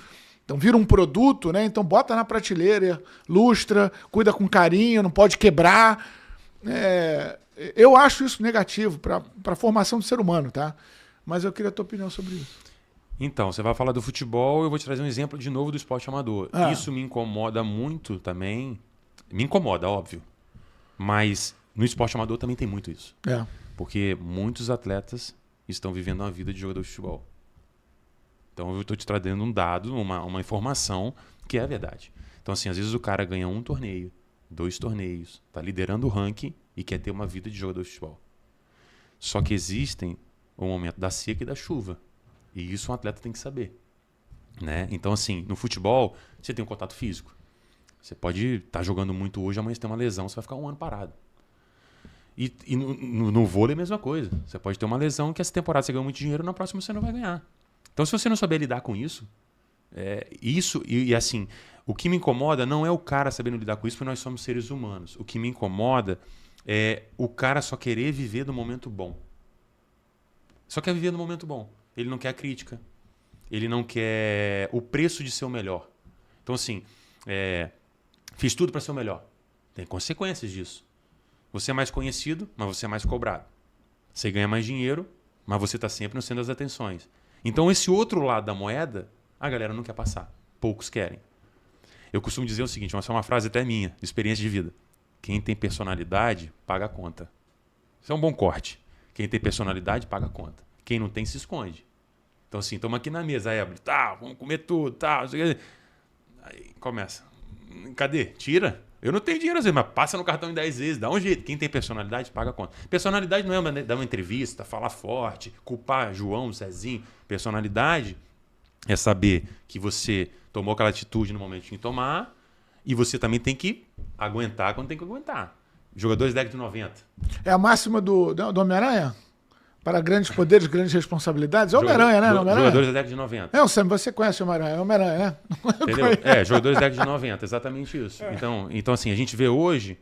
então vira um produto, né? Então bota na prateleira, lustra, cuida com carinho, não pode quebrar. Eu acho isso negativo para a formação do ser humano, tá? Mas eu queria a tua opinião sobre isso. Então, você vai falar do futebol, eu vou te trazer um exemplo de novo do esporte amador. Isso me incomoda muito também. Me incomoda, óbvio. Mas no esporte amador também tem muito isso. Porque muitos atletas estão vivendo uma vida de jogador de futebol. Então eu estou te trazendo um dado, uma informação que é a verdade. Então assim, às vezes o cara ganha 1 torneio, 2 torneios, está liderando o ranking e quer ter uma vida de jogador de futebol. Só que existem o momento da seca e da chuva. E isso um atleta tem que saber. Né? Então assim, no futebol você tem um contato físico. Você pode estar jogando muito hoje, amanhã você tem uma lesão, você vai ficar 1 ano parado. E no vôlei é a mesma coisa. Você pode ter uma lesão que essa temporada você ganhou muito dinheiro, na próxima você não vai ganhar. Então, se você não souber lidar com isso, assim, o que me incomoda não é o cara sabendo lidar com isso, porque nós somos seres humanos. O que me incomoda é o cara só querer viver do momento bom. Só quer viver no momento bom. Ele não quer a crítica. Ele não quer o preço de ser o melhor. Então, assim, fiz tudo para ser o melhor. Tem consequências disso. Você é mais conhecido, mas você é mais cobrado. Você ganha mais dinheiro, mas você está sempre no centro das atenções. Então, esse outro lado da moeda, a galera não quer passar. Poucos querem. Eu costumo dizer o seguinte, essa é uma frase até minha, de experiência de vida. Quem tem personalidade, paga a conta. Isso é um bom corte. Quem tem personalidade, paga a conta. Quem não tem, se esconde. Então, assim, estamos aqui na mesa, Eble, vamos comer tudo, Aí começa. Cadê? Tira. Eu não tenho dinheiro às vezes, mas passa no cartão em 10 vezes, dá um jeito. Quem tem personalidade, paga a conta. Personalidade não é dar uma entrevista, falar forte, culpar João, Zezinho. Personalidade é saber que você tomou aquela atitude no momento de tomar e você também tem que aguentar quando tem que aguentar. Jogadores da década de 90. É a máxima do Homem-Aranha? Para grandes poderes, grandes responsabilidades. É Homem-Aranha, né? Jogadores da década de 90. Sam, você conhece o Homem-Aranha. É Homem-Aranha, né? Entendeu? Jogadores da década de 90, exatamente isso. Então, assim, a gente vê hoje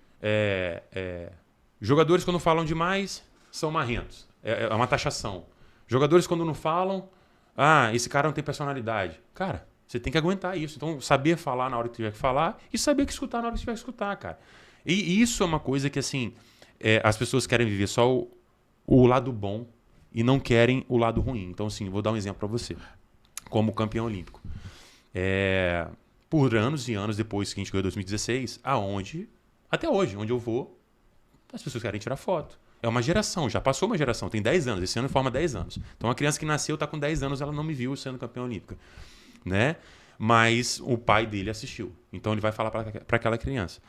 jogadores quando falam demais são marrentos. É uma taxação. Jogadores quando não falam, esse cara não tem personalidade. Cara, você tem que aguentar isso. Então, saber falar na hora que tiver que falar e saber que escutar na hora que tiver que escutar, cara. E isso é uma coisa que, assim, as pessoas querem viver só o lado bom e não querem o lado ruim. Então, assim, vou dar um exemplo para você. Como campeão olímpico. Por anos e anos depois que a gente ganhou em 2016, até hoje, onde eu vou, as pessoas querem tirar foto. É uma geração, já passou uma geração, tem 10 anos, esse ano forma 10 anos. Então, uma criança que nasceu está com 10 anos, ela não me viu sendo campeã olímpica. Né? Mas o pai dele assistiu. Então, ele vai falar para aquela criança.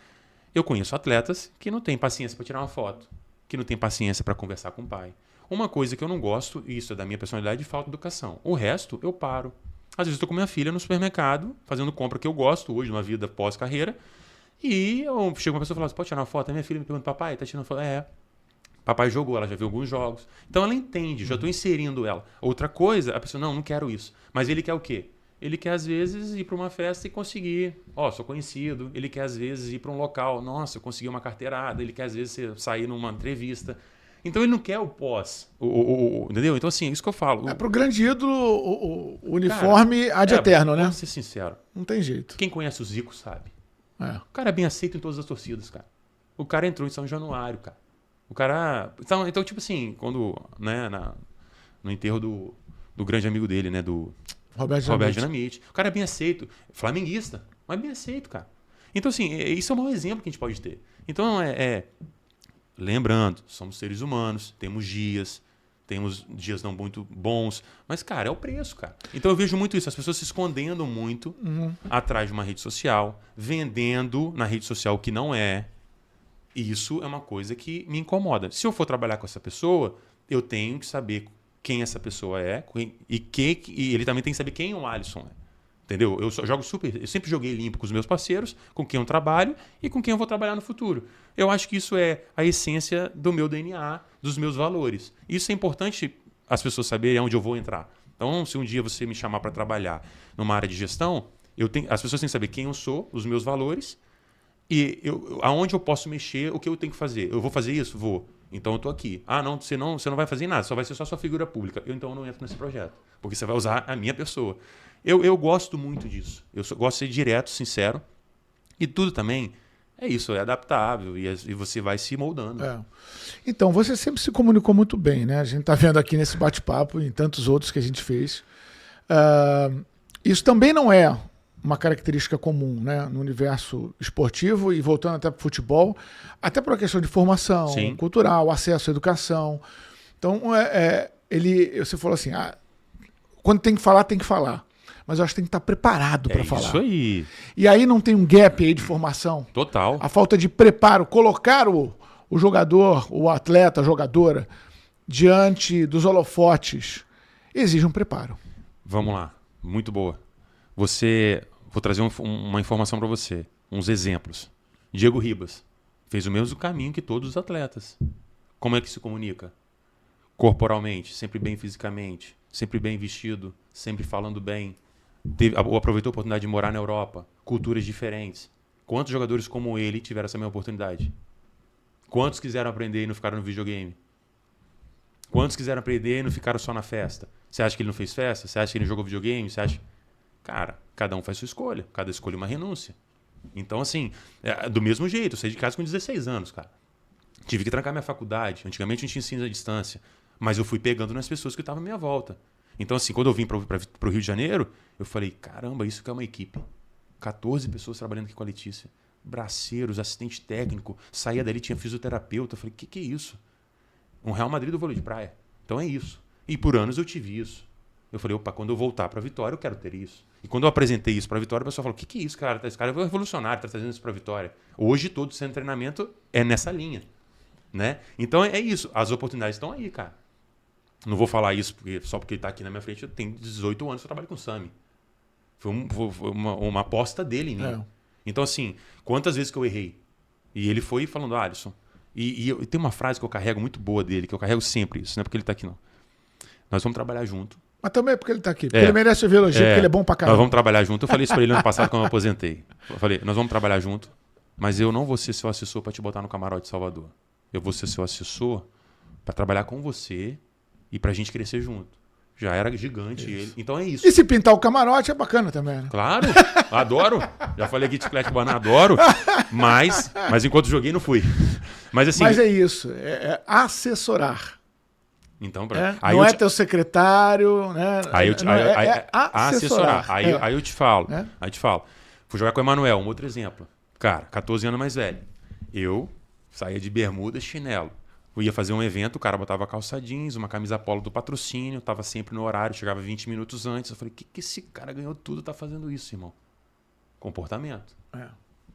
Eu conheço atletas que não têm paciência para tirar uma foto, que não têm paciência para conversar com o pai. Uma coisa que eu não gosto, e isso é da minha personalidade, é falta de educação. O resto, eu paro. Às vezes eu estou com minha filha no supermercado, fazendo compra que eu gosto hoje, numa vida pós-carreira, e eu chego uma pessoa e falo, você pode tirar uma foto? A minha filha me pergunta, papai, tá tirando foto? Papai jogou, ela já viu alguns jogos. Então ela entende, já estou inserindo ela. Outra coisa, a pessoa, não quero isso. Mas ele quer o quê? Ele quer, às vezes, ir para uma festa e conseguir. Sou conhecido. Ele quer, às vezes, ir para um local. Nossa, eu consegui uma carteirada. Ele quer, às vezes, sair numa entrevista. Então, ele não quer o pós. Entendeu? Então, assim, é isso que eu falo. Para o grande ídolo, o uniforme há de eterno, né? Vamos ser sincero. Não tem jeito. Quem conhece o Zico sabe. O cara é bem aceito em todas as torcidas, cara. O cara entrou em São Januário, cara. O cara... Então tipo assim, quando... Né, no enterro do grande amigo dele, né? Do... Roberto Dinamite. O cara é bem aceito. Flamenguista, mas bem aceito, cara. Então, assim, isso é o maior exemplo que a gente pode ter. Então, lembrando, somos seres humanos, temos dias não muito bons, mas, cara, é o preço, cara. Então, eu vejo muito isso, as pessoas se escondendo muito atrás de uma rede social, vendendo na rede social o que não é. Isso é uma coisa que me incomoda. Se eu for trabalhar com essa pessoa, eu tenho que saber quem essa pessoa é e ele também tem que saber quem o Alisson é. Entendeu? Eu sempre joguei limpo com os meus parceiros, com quem eu trabalho e com quem eu vou trabalhar no futuro. Eu acho que isso é a essência do meu DNA, dos meus valores. Isso é importante as pessoas saberem onde eu vou entrar. Então, se um dia você me chamar para trabalhar numa área de gestão, as pessoas têm que saber quem eu sou, os meus valores e aonde eu posso mexer, o que eu tenho que fazer. Eu vou fazer isso? Vou. Então eu estou aqui. Não, você não vai fazer nada, só vai ser só sua figura pública. Então eu não entro nesse projeto, porque você vai usar a minha pessoa. Eu gosto muito disso. Gosto de ser direto, sincero. E tudo também é isso, é adaptável e você vai se moldando. Então, você sempre se comunicou muito bem, né? A gente está vendo aqui nesse bate-papo e em tantos outros que a gente fez. Isso também não é uma característica comum, né, no universo esportivo, e voltando até para o futebol, até por uma questão de formação cultural, acesso à educação. Então, você falou assim, quando tem que falar, tem que falar. Mas eu acho que tem que estar preparado para falar. Isso aí. E aí não tem um gap aí de formação? Total. A falta de preparo, colocar o jogador, o atleta, a jogadora, diante dos holofotes, exige um preparo. Vamos lá. Muito boa. Vou trazer uma informação para você. Uns exemplos. Diego Ribas fez o mesmo caminho que todos os atletas. Como é que se comunica? Corporalmente, sempre bem fisicamente, sempre bem vestido, sempre falando bem. Aproveitou a oportunidade de morar na Europa, culturas diferentes. Quantos jogadores como ele tiveram essa mesma oportunidade? Quantos quiseram aprender e não ficaram no videogame? Quantos quiseram aprender e não ficaram só na festa? Você acha que ele não fez festa? Você acha que ele jogou videogame? Você acha... Cara, cada um faz sua escolha. Cada escolha é uma renúncia. Então, assim, do mesmo jeito, eu saí de casa com 16 anos, cara. Tive que trancar minha faculdade. Antigamente a gente tinha ensino à distância. Mas eu fui pegando nas pessoas que estavam à minha volta. Então, assim, quando eu vim para o Rio de Janeiro, eu falei, caramba, isso que é uma equipe. 14 pessoas trabalhando aqui com a Letícia. Braceiros, assistente técnico. Saía dali, tinha fisioterapeuta. Eu falei, que é isso? Um Real Madrid do vôlei de praia. Então é isso. E por anos eu tive isso. Eu falei, opa, quando eu voltar para a Vitória, eu quero ter isso. E quando eu apresentei isso para a Vitória, o pessoal falou, que é isso, cara? Esse cara é revolucionário, está trazendo isso para a Vitória. Hoje, todo o centro de treinamento é nessa linha. Né? Então é isso. As oportunidades estão aí, cara. Não vou falar isso só porque ele está aqui na minha frente. Eu tenho 18 anos que eu trabalho com o Sami. Foi uma aposta dele em mim. Então, assim, quantas vezes que eu errei? E ele foi falando, Alisson. E tem uma frase que eu carrego muito boa dele, que eu carrego sempre isso, não é porque ele está aqui, não. Nós vamos trabalhar junto. Mas também é porque ele está aqui. Porque ele merece ouvir elogio, porque ele é bom pra caramba. Nós vamos trabalhar junto. Eu falei isso para ele ano passado quando eu aposentei. Eu falei, nós vamos trabalhar junto, mas eu não vou ser seu assessor para te botar no camarote de Salvador. Eu vou ser seu assessor para trabalhar com você e para a gente crescer junto. Já era gigante ele. Então é isso. E se pintar o camarote é bacana também, né? Claro, adoro. Já falei aqui de chiclete banana, adoro. Mas enquanto joguei, não fui. Mas assim. Mas é isso, é assessorar. Então, não é teu secretário, né? Assessorar. Aí eu te falo. Aí eu te falo. Fui jogar com o Emanuel, um outro exemplo. Cara, 14 anos mais velho. Eu saía de bermuda e chinelo. Eu ia fazer um evento, o cara botava calça jeans, uma camisa polo do patrocínio, tava sempre no horário, chegava 20 minutos antes. Eu falei, que esse cara ganhou tudo, tá fazendo isso, irmão? Comportamento.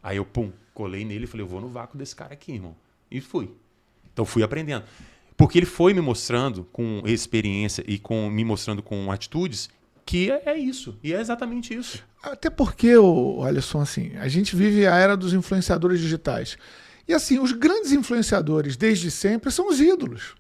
Aí eu, colei nele e falei, eu vou no vácuo desse cara aqui, irmão. E fui. Então fui aprendendo. Porque ele foi me mostrando com experiência e me mostrando com atitudes que é isso. E é exatamente isso. Até porque, Alisson, assim, a gente vive a era dos influenciadores digitais. E assim, os grandes influenciadores desde sempre são os ídolos.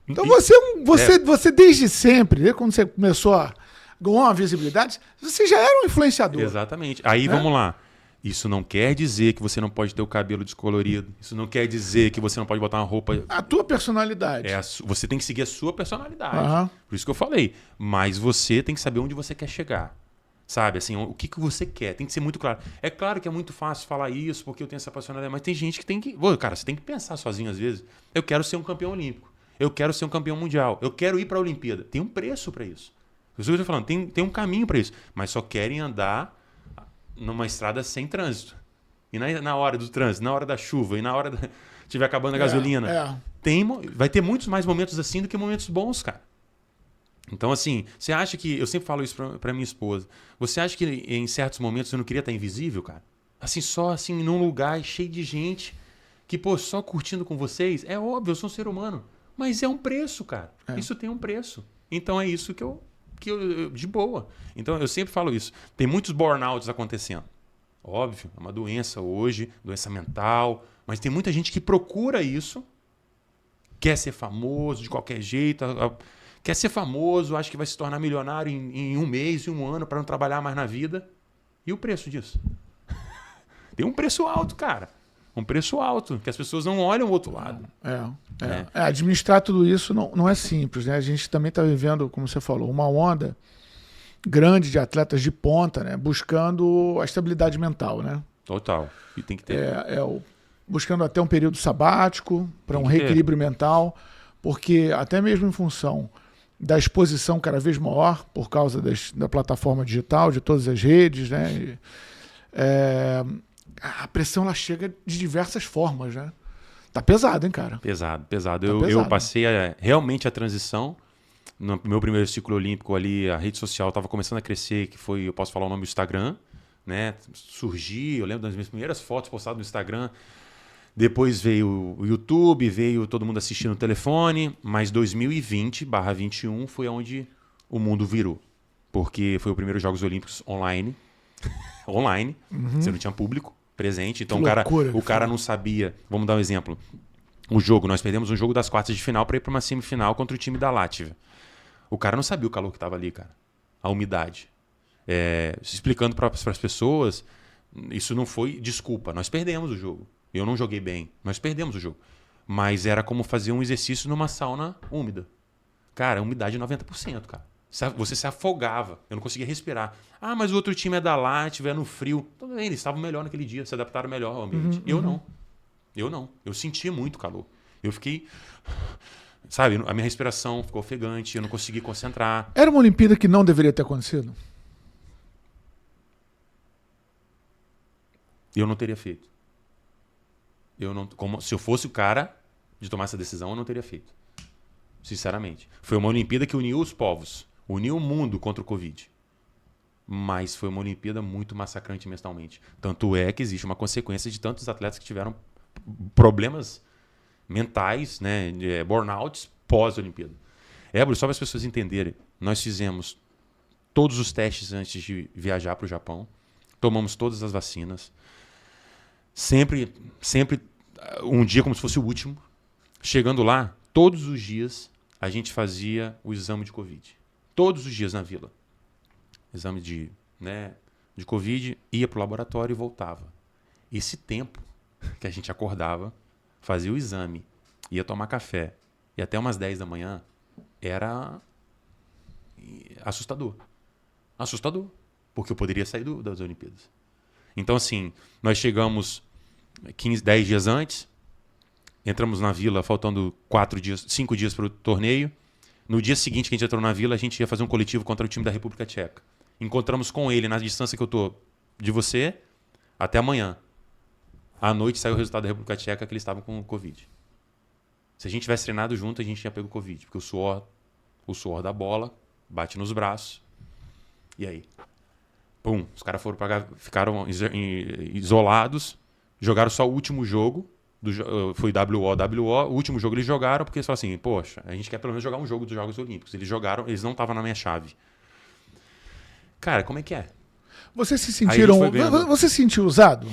Então você desde sempre, desde quando você começou a ganhar uma visibilidade, você já era um influenciador. Exatamente. Aí vamos lá. Isso não quer dizer que você não pode ter o cabelo descolorido. Isso não quer dizer que você não pode botar uma roupa... A tua personalidade. Você tem que seguir a sua personalidade. Por isso que eu falei. Mas você tem que saber onde você quer chegar. Sabe, assim, o que você quer. Tem que ser muito claro. É claro que é muito fácil falar isso porque eu tenho essa personalidade, mas tem gente que tem que... Cara, você tem que pensar sozinho às vezes. Eu quero ser um campeão olímpico. Eu quero ser um campeão mundial. Eu quero ir para a Olimpíada. Tem um preço para isso. Isso que eu estou falando. Tem um caminho para isso. Mas só querem andar numa estrada sem trânsito. E na hora do trânsito, na hora da chuva, e na hora da... tiver acabando a gasolina. Vai ter muitos mais momentos assim do que momentos bons, cara. Então, assim, você acha que... Eu sempre falo isso pra minha esposa. Você acha que em certos momentos eu não queria estar invisível, cara? Assim, só assim, num lugar cheio de gente que, só curtindo com vocês? É óbvio, eu sou um ser humano. Mas é um preço, cara. Isso tem um preço. Então é isso que eu de boa. Então eu sempre falo isso. Tem muitos burnouts acontecendo. Óbvio, é uma doença hoje, doença mental, mas tem muita gente que procura isso, quer ser famoso de qualquer jeito, quer ser famoso, acha que vai se tornar milionário em um mês, em um ano, para não trabalhar mais na vida. E o preço disso? Tem um preço alto, cara. Um preço alto, que as pessoas não olham o outro lado. Administrar tudo isso não é simples, né? A gente também está vivendo, como você falou, uma onda grande de atletas de ponta, né? Buscando a estabilidade mental, né? Total. E tem que ter. Buscando até um período sabático para um reequilíbrio mental, porque até mesmo em função da exposição cada vez maior por causa da plataforma digital, de todas as redes, né? A pressão ela chega de diversas formas, né? Tá pesado, hein, cara? Pesado, pesado. Tá Eu passei realmente a transição. No meu primeiro ciclo olímpico ali, a rede social estava começando a crescer, que foi, eu posso falar o nome do Instagram, né? Surgi, eu lembro das minhas primeiras fotos postadas no Instagram. Depois veio o YouTube, veio todo mundo assistindo no telefone, mas 2020/21 foi onde o mundo virou. Porque foi o primeiro Jogos Olímpicos online. Online, você não tinha público presente, então o cara não sabia. Vamos dar um exemplo. Nós perdemos um jogo das quartas de final para ir para uma semifinal contra o time da Látvia. O cara não sabia o calor que estava ali, cara. A umidade. Explicando para as pessoas, isso não foi desculpa. Nós perdemos o jogo. Eu não joguei bem. Nós perdemos o jogo. Mas era como fazer um exercício numa sauna úmida. Cara, umidade 90%, cara. Você se afogava. Eu não conseguia respirar. Ah, mas o outro time é da Látvia, é no frio. Tudo bem, eles estavam melhor naquele dia, se adaptaram melhor ao ambiente. Eu não. Eu sentia muito calor. Eu fiquei... Sabe, a minha respiração ficou ofegante, eu não consegui concentrar. Era uma Olimpíada que não deveria ter acontecido? Eu não teria feito. Se eu fosse o cara de tomar essa decisão, eu não teria feito. Sinceramente. Foi uma Olimpíada que uniu os povos. Uniu o mundo contra o Covid. Mas foi uma Olimpíada muito massacrante mentalmente. Tanto é que existe uma consequência de tantos atletas que tiveram problemas mentais, né, burnouts pós-Olimpíada. Bruno, só para as pessoas entenderem, nós fizemos todos os testes antes de viajar para o Japão. Tomamos todas as vacinas. Sempre um dia como se fosse o último. Chegando lá, todos os dias a gente fazia o exame de Covid. Todos os dias na vila. Exame de Covid, ia para o laboratório e voltava. Esse tempo que a gente acordava, fazia o exame, ia tomar café, e até umas 10 da manhã, era assustador. Assustador. Porque eu poderia sair das Olimpíadas. Então, assim, nós chegamos 10 dias antes, entramos na vila faltando 5 dias para o torneio. No dia seguinte que a gente entrou na vila, a gente ia fazer um coletivo contra o time da República Tcheca. Encontramos com ele na distância que eu tô de você até amanhã. À noite saiu o resultado da República Tcheca que eles estavam com Covid. Se a gente tivesse treinado junto, a gente tinha pego Covid. Porque o suor da bola bate nos braços. E aí? Pum, os caras ficaram isolados, jogaram só o último jogo, foi WO. O último jogo eles jogaram porque eles falaram assim, poxa, a gente quer pelo menos jogar um jogo dos Jogos Olímpicos. Eles jogaram, eles não estavam na minha chave. Cara, como é que é? Você se sentiu usado?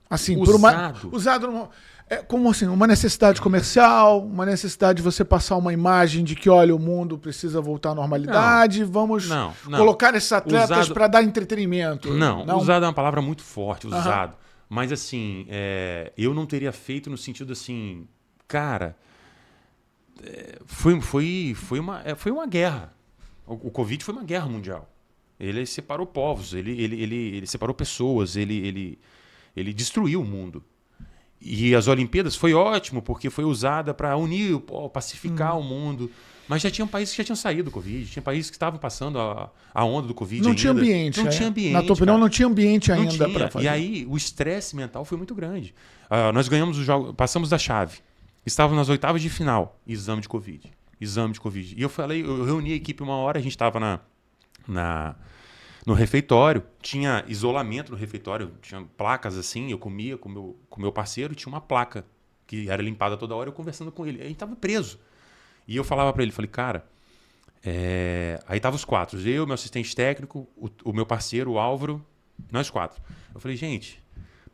Assim, usado como assim, uma necessidade comercial, uma necessidade de você passar uma imagem de que, olha, o mundo precisa voltar à normalidade, vamos colocar esses atletas para dar entretenimento. Não, usado é uma palavra muito forte, usado. Mas assim, eu não teria feito no sentido assim, cara, foi uma guerra. O Covid foi uma guerra mundial. Ele separou povos, ele separou pessoas, ele destruiu o mundo. E as Olimpíadas foi ótimo, porque foi usada para unir, pacificar o mundo. Mas já tinham países que já tinham saído do Covid, tinha países que estavam passando a onda do Covid ainda. Não tinha ambiente. Na tua opinião, não tinha ambiente ainda para fazer. E aí, o estresse mental foi muito grande. Nós ganhamos o jogo, passamos da chave. Estávamos nas oitavas de final. Exame de Covid. E eu reuni a equipe uma hora, a gente estava no refeitório, tinha isolamento no refeitório, tinha placas assim, eu comia com meu parceiro, tinha uma placa que era limpada toda hora, eu conversando com ele. A gente estava preso. E eu falava para ele, falei, cara, aí tava os quatro, eu, meu assistente técnico, o meu parceiro, o Álvaro, nós quatro. Eu falei, gente,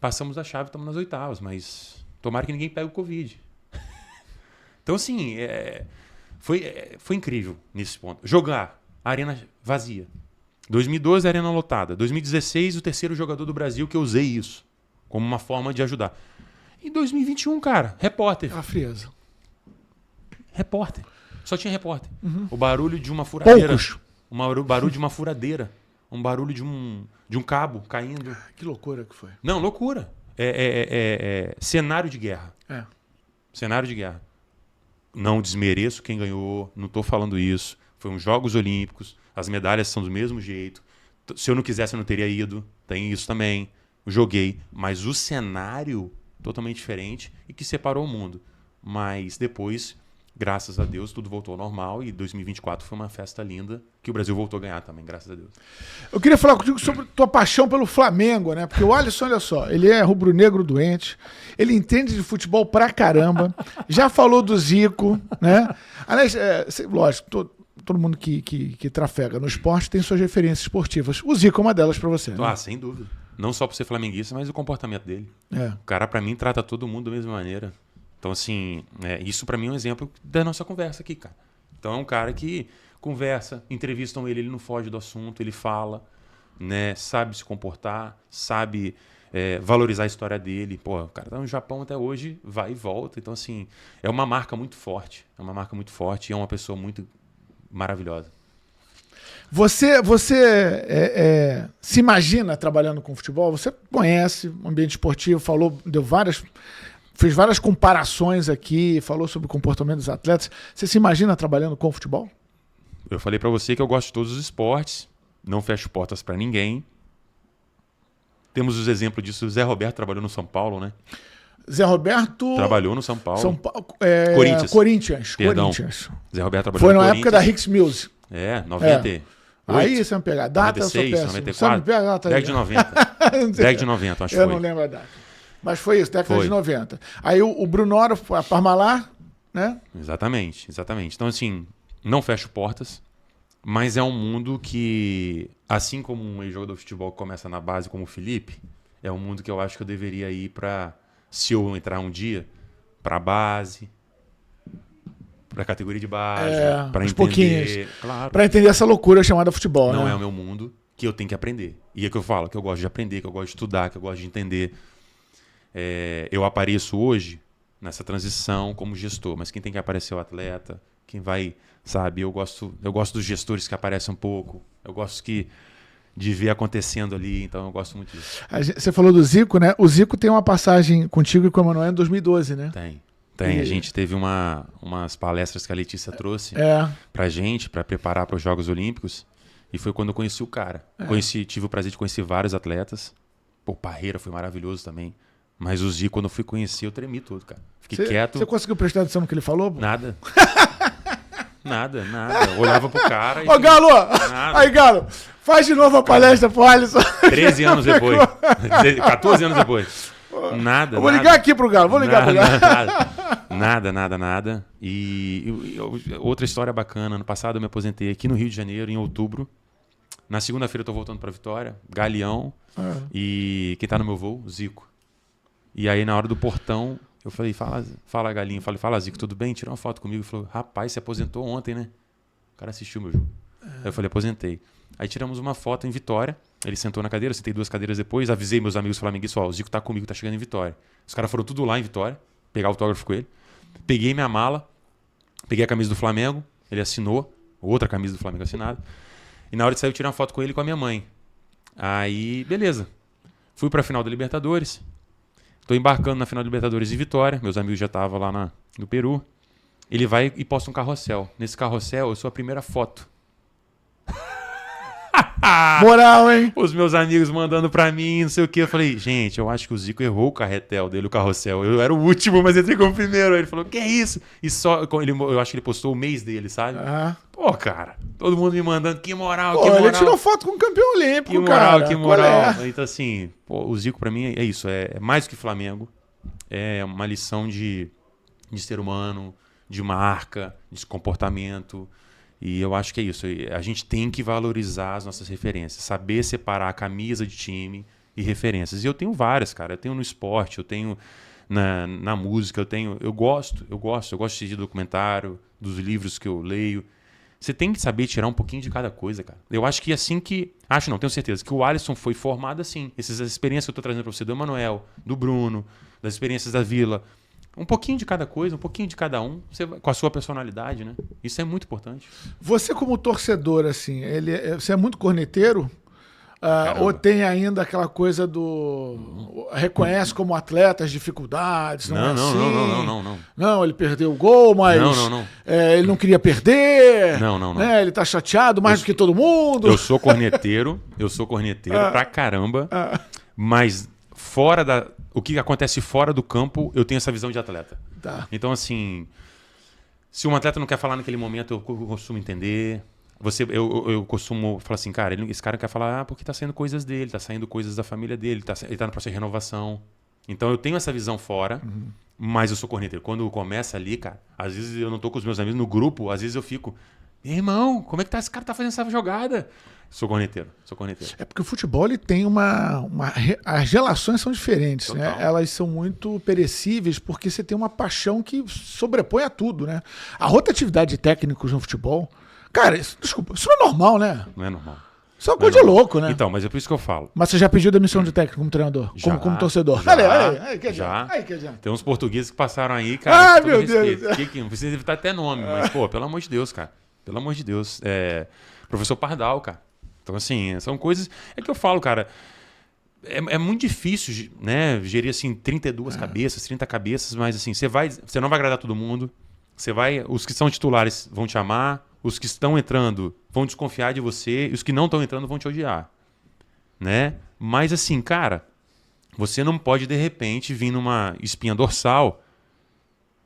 passamos a chave, estamos nas oitavas, mas tomara que ninguém pegue o Covid. Então, assim, foi incrível nesse ponto. Jogar, a arena vazia. 2012, a arena lotada. 2016, o terceiro jogador do Brasil que eu usei isso como uma forma de ajudar. Em 2021, cara, repórter. A frieza. Repórter. Só tinha repórter. O barulho de uma furadeira. Poucos. Barulho de uma furadeira. Um barulho de um cabo caindo. Que loucura que foi. Não, loucura. Cenário de guerra. Cenário de guerra. Não desmereço quem ganhou, não estou falando isso. Foi uns Jogos Olímpicos, as medalhas são do mesmo jeito. Se eu não quisesse, eu não teria ido. Tem isso também. Eu joguei. Mas o cenário totalmente diferente e que separou o mundo. Mas depois, graças a Deus, tudo voltou ao normal e 2024 foi uma festa linda que o Brasil voltou a ganhar também, graças a Deus. Eu queria falar contigo sobre tua paixão pelo Flamengo, né? Porque o Alisson, olha só, ele é rubro-negro doente, ele entende de futebol pra caramba, já falou do Zico, né? Aliás, lógico, todo mundo que trafega no esporte tem suas referências esportivas. O Zico é uma delas pra você, né? Sem dúvida. Não só por ser flamenguista, mas o comportamento dele. O cara, pra mim, trata todo mundo da mesma maneira. Então, assim, isso pra mim é um exemplo da nossa conversa aqui, cara. Então, é um cara que conversa, entrevistam ele não foge do assunto, ele fala, né, sabe se comportar, sabe valorizar a história dele. Pô, o cara tá no Japão até hoje, vai e volta. Então, assim, é uma marca muito forte. É uma marca muito forte e é uma pessoa muito maravilhosa. Você se imagina trabalhando com futebol? Você conhece o ambiente esportivo, fez várias comparações aqui, falou sobre o comportamento dos atletas. Você se imagina trabalhando com futebol? Eu falei pra você que eu gosto de todos os esportes, não fecho portas pra ninguém. Temos os exemplos disso. O Zé Roberto trabalhou no São Paulo, né? Zé Roberto... Trabalhou no São Paulo. Corinthians. Perdão. Corinthians. Zé Roberto trabalhou Foi no na Corinthians. época da Hicks Mills. 90. Aí você me pegar. Data 96, eu sou péssimo. 94. Você me pega a data aí. Década de 90. Década de 90, acho que foi. Eu não lembro a data. Mas foi isso, década de 90. Aí o Brunoro foi a Parmalat, né? Exatamente. Então, assim, não fecho portas, mas é um mundo que, assim como um ex-jogador de futebol que começa na base como o Felipe, é um mundo que eu acho que eu deveria ir para, se eu entrar um dia, para a base, para a categoria de base, para entender. Claro. Para entender essa loucura chamada futebol. Não né? é o meu mundo, que eu tenho que aprender. E é que eu falo, que eu gosto de aprender, que eu gosto de estudar, que eu gosto de entender. Eu apareço hoje nessa transição como gestor, mas quem tem que aparecer é o atleta, quem vai, sabe? Eu gosto dos gestores que aparecem um pouco, eu gosto de ver acontecendo ali, então eu gosto muito disso. Você falou do Zico, né? O Zico tem uma passagem contigo e com o Emanuel em 2012, né? Tem. A gente teve umas palestras que a Letícia trouxe pra gente, pra preparar para os Jogos Olímpicos, e foi quando eu conheci o cara. Tive o prazer de conhecer vários atletas. Pô, Parreira foi maravilhoso também. Mas o Zico, quando eu fui conhecer, eu tremi todo, cara. Fiquei quieto. Você conseguiu prestar atenção no que ele falou? Pô? Nada. Nada. Eu olhava pro cara e... Ô, Galo! Aí, Galo, faz de novo a palestra pro Alisson. 13 anos depois. 14 anos depois. Nada. Eu vou ligar aqui pro Galo, Nada. E outra história bacana. Ano passado eu me aposentei aqui no Rio de Janeiro, em outubro. Na segunda-feira eu tô voltando pra Vitória, Galeão. E quem tá no meu voo? Zico. E aí, na hora do portão, eu falei, fala Galinho. Eu falei, fala Zico, tudo bem? Tira uma foto comigo. Ele falou, rapaz, você aposentou ontem, né? O cara assistiu meu jogo. Aí eu falei, aposentei. Aí tiramos uma foto em Vitória. Ele sentou na cadeira, eu sentei 2 cadeiras depois. Avisei meus amigos flamenguistas, o Zico tá comigo, tá chegando em Vitória. Os caras foram tudo lá em Vitória, pegar o autógrafo com ele. Peguei minha mala, peguei a camisa do Flamengo, ele assinou, outra camisa do Flamengo assinada. E na hora de sair, eu tirei uma foto com ele e com a minha mãe. Aí, beleza. Fui pra final da Libertadores. Tô embarcando na final da Libertadores em Vitória. Meus amigos já estavam lá no Peru. Ele vai e posta um carrossel. Nesse carrossel, eu sou a primeira foto. Moral, hein? Os meus amigos mandando pra mim, não sei o que. Eu falei, gente, eu acho que o Zico errou o carretel dele, o carrossel. Eu era o último, mas entrei como primeiro. Aí ele falou, que é isso? E só, eu acho que ele postou o mês dele, sabe? Pô, cara, todo mundo me mandando, que moral, que moral. Ele tirou foto com o campeão olímpico, que moral, cara. Que moral. Então, assim, pô, o Zico pra mim é isso. É mais do que Flamengo. É uma lição de ser humano, de marca, de comportamento. E eu acho que é isso. A gente tem que valorizar as nossas referências. Saber separar a camisa de time e referências. E eu tenho várias, cara. Eu tenho no esporte, eu tenho na música, eu gosto de assistir documentário, dos livros que eu leio. Você tem que saber tirar um pouquinho de cada coisa, cara. Eu acho que assim que... tenho certeza, que o Alisson foi formado assim. Essas experiências que eu tô trazendo pra você do Emanuel, do Bruno, das experiências da Vila... Um pouquinho de cada coisa, um pouquinho de cada um, com a sua personalidade, né? Isso é muito importante. Você como torcedor, assim, você é muito corneteiro? Ou tem ainda aquela coisa do... Reconhece como atleta as dificuldades, não é assim? Não. Não, ele perdeu o gol, mas ele não queria perder. Não. Né? Ele tá chateado mais do que todo mundo. Eu sou corneteiro pra caramba, mas o que acontece fora do campo, eu tenho essa visão de atleta. Tá. Então, assim, se um atleta não quer falar naquele momento, eu costumo entender... Eu costumo falar assim, cara, esse cara quer falar porque tá saindo coisas dele, tá saindo coisas da família dele, ele tá no processo de renovação. Então eu tenho essa visão fora, mas eu sou corneteiro. Quando começa ali, cara, às vezes eu não tô com os meus amigos no grupo, às vezes eu fico, irmão, como é que esse cara tá fazendo essa jogada? Sou corneteiro. É porque o futebol ele tem as relações são diferentes, né? Elas são muito perecíveis porque você tem uma paixão que sobrepõe a tudo, né? A rotatividade de técnicos no futebol... Cara, desculpa, isso não é normal, né? Não é normal. Isso é uma coisa de louco, né? Então, mas é por isso que eu falo. Mas você já pediu demissão de técnico como treinador? Como torcedor? Já. Tem uns portugueses que passaram aí, cara. Ai, meu Deus. Não precisa evitar até nome, mas, pô, pelo amor de Deus, cara. Pelo amor de Deus. Professor Pardal, cara. Então, assim, são coisas... É que eu falo, cara... É muito difícil, né? Gerir, assim, 32 cabeças, 30 cabeças, mas, assim, você não vai agradar todo mundo. Os que são titulares vão te amar. Os que estão entrando vão desconfiar de você e os que não estão entrando vão te odiar, né? Mas assim, cara, você não pode de repente vir numa espinha dorsal.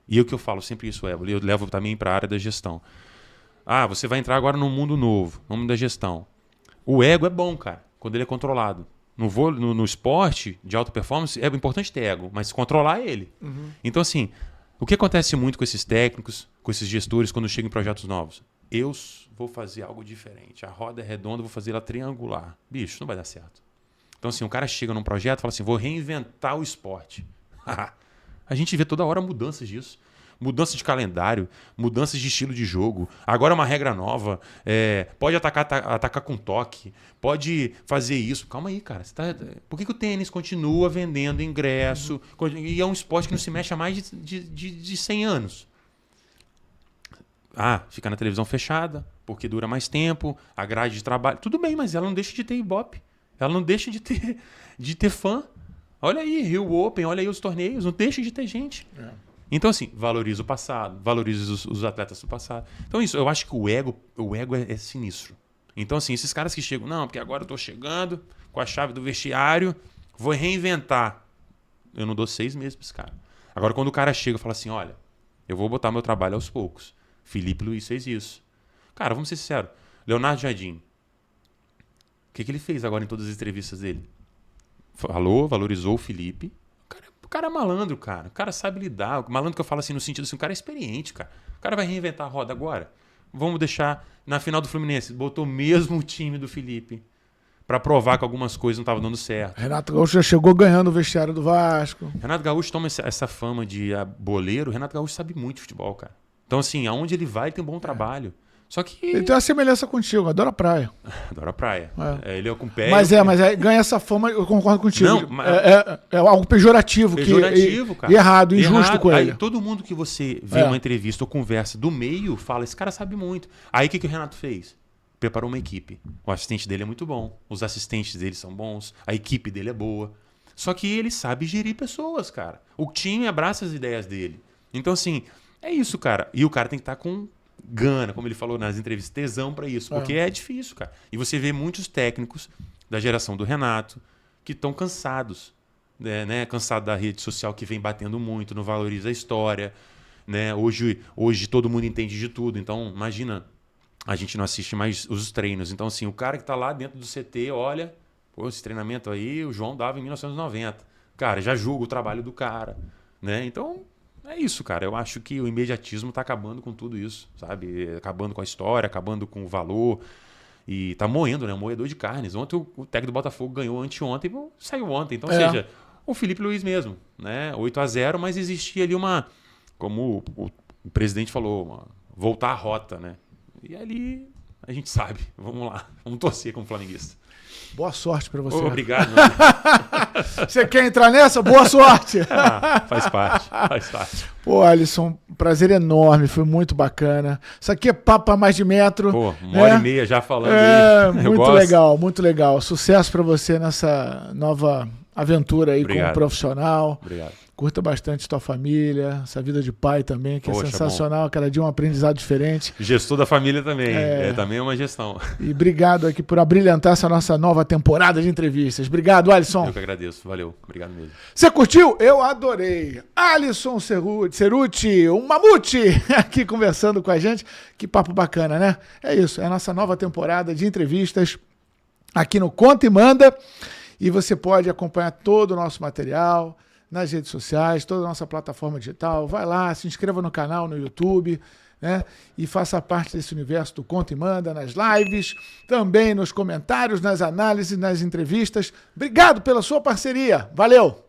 E o que eu falo sempre isso, eu levo também para a área da gestão. Você vai entrar agora num mundo novo, no mundo da gestão. O ego é bom, cara, quando ele é controlado. No esporte de alta performance é importante ter ego, mas controlar ele. Então assim, o que acontece muito com esses técnicos, com esses gestores quando chegam em projetos novos? Eu vou fazer algo diferente. A roda é redonda, vou fazer ela triangular. Bicho, não vai dar certo. Então, assim, o cara chega num projeto e fala assim, vou reinventar o esporte. A gente vê toda hora mudanças disso. Mudança de calendário, mudanças de estilo de jogo. Agora uma regra nova. Pode atacar com toque. Pode fazer isso. Calma aí, cara. Por que o tênis continua vendendo ingresso? E é um esporte que não se mexe há mais de 100 anos. Fica na televisão fechada, porque dura mais tempo, a grade de trabalho. Tudo bem, mas ela não deixa de ter Ibope. Ela não deixa de ter fã. Olha aí, Rio Open, olha aí os torneios, não deixa de ter gente. Então, assim, valoriza o passado, valoriza os atletas do passado. Então, isso, eu acho que o ego é sinistro. Então, assim, esses caras que chegam, não, porque agora eu tô chegando com a chave do vestiário, vou reinventar. Eu não dou 6 meses pra esse cara. Agora, quando o cara chega e fala assim, olha, eu vou botar meu trabalho aos poucos. Felipe Luiz fez isso. Cara, vamos ser sinceros. Leonardo Jardim. O que ele fez agora em todas as entrevistas dele? Falou, valorizou o Felipe. O cara é malandro, cara. O cara sabe lidar. O malandro que eu falo assim no sentido assim, o cara é experiente, cara. O cara vai reinventar a roda agora. Vamos deixar na final do Fluminense. Botou mesmo o time do Felipe para provar que algumas coisas não estavam dando certo. Renato Gaúcho já chegou ganhando o vestiário do Vasco. Renato Gaúcho toma essa fama de boleiro. Renato Gaúcho sabe muito de futebol, cara. Então, assim, aonde ele vai, ele tem um bom trabalho. Só que... Ele tem uma semelhança contigo, adora praia. Adora praia. Ele é com o pé... Mas ganha essa fama, eu concordo contigo. Não, mas... é algo pejorativo. Cara. E errado, injusto com ele. Aí, todo mundo que você vê uma entrevista ou conversa do meio, fala, esse cara sabe muito. Aí, o que o Renato fez? Preparou uma equipe. O assistente dele é muito bom. Os assistentes dele são bons. A equipe dele é boa. Só que ele sabe gerir pessoas, cara. O time abraça as ideias dele. Então, assim... É isso, cara. E o cara tem que estar com gana, como ele falou nas entrevistas, tesão pra isso. Porque é difícil, cara. E você vê muitos técnicos da geração do Renato que estão cansados. Né? Cansado da rede social que vem batendo muito, não valoriza a história. Né? Hoje todo mundo entende de tudo. Então, imagina, a gente não assiste mais os treinos. Então, assim, o cara que tá lá dentro do CT, olha, esse treinamento aí o João dava em 1990. Cara, já julga o trabalho do cara. Né? Então... É isso, cara. Eu acho que o imediatismo tá acabando com tudo isso, sabe? Acabando com a história, acabando com o valor. E tá moendo, né? Um moedor de carnes. Ontem o técnico do Botafogo ganhou anteontem, saiu ontem. Então, ou seja, o Felipe Luiz mesmo, né? 8-0, mas existia ali como o presidente falou, voltar à rota, né? E ali A gente sabe. Vamos lá. Vamos torcer como flamenguista. Boa sorte para você. Obrigado. Você quer entrar nessa? Boa sorte. Faz parte. Pô, Alisson, prazer enorme, foi muito bacana. Isso aqui é papo a mais de metro. Pô, 1h30 já falando aí. Muito legal. Sucesso para você nessa nova aventura aí como profissional. Obrigado. Curta bastante tua família, essa vida de pai também, que é sensacional. Bom. Cada dia um aprendizado diferente. Gestor da família também. Também é uma gestão. E obrigado aqui por abrilhantar essa nossa nova temporada de entrevistas. Obrigado, Alisson. Eu que agradeço. Valeu. Obrigado mesmo. Você curtiu? Eu adorei. Alisson Cerutti, um mamute, aqui conversando com a gente. Que papo bacana, né? É isso. É a nossa nova temporada de entrevistas aqui no Conta e Manda. E você pode acompanhar todo o nosso material nas redes sociais, toda a nossa plataforma digital. Vai lá, se inscreva no canal no YouTube, né? E faça parte desse universo do Conta e Manda nas lives, também nos comentários, nas análises, nas entrevistas. Obrigado pela sua parceria. Valeu!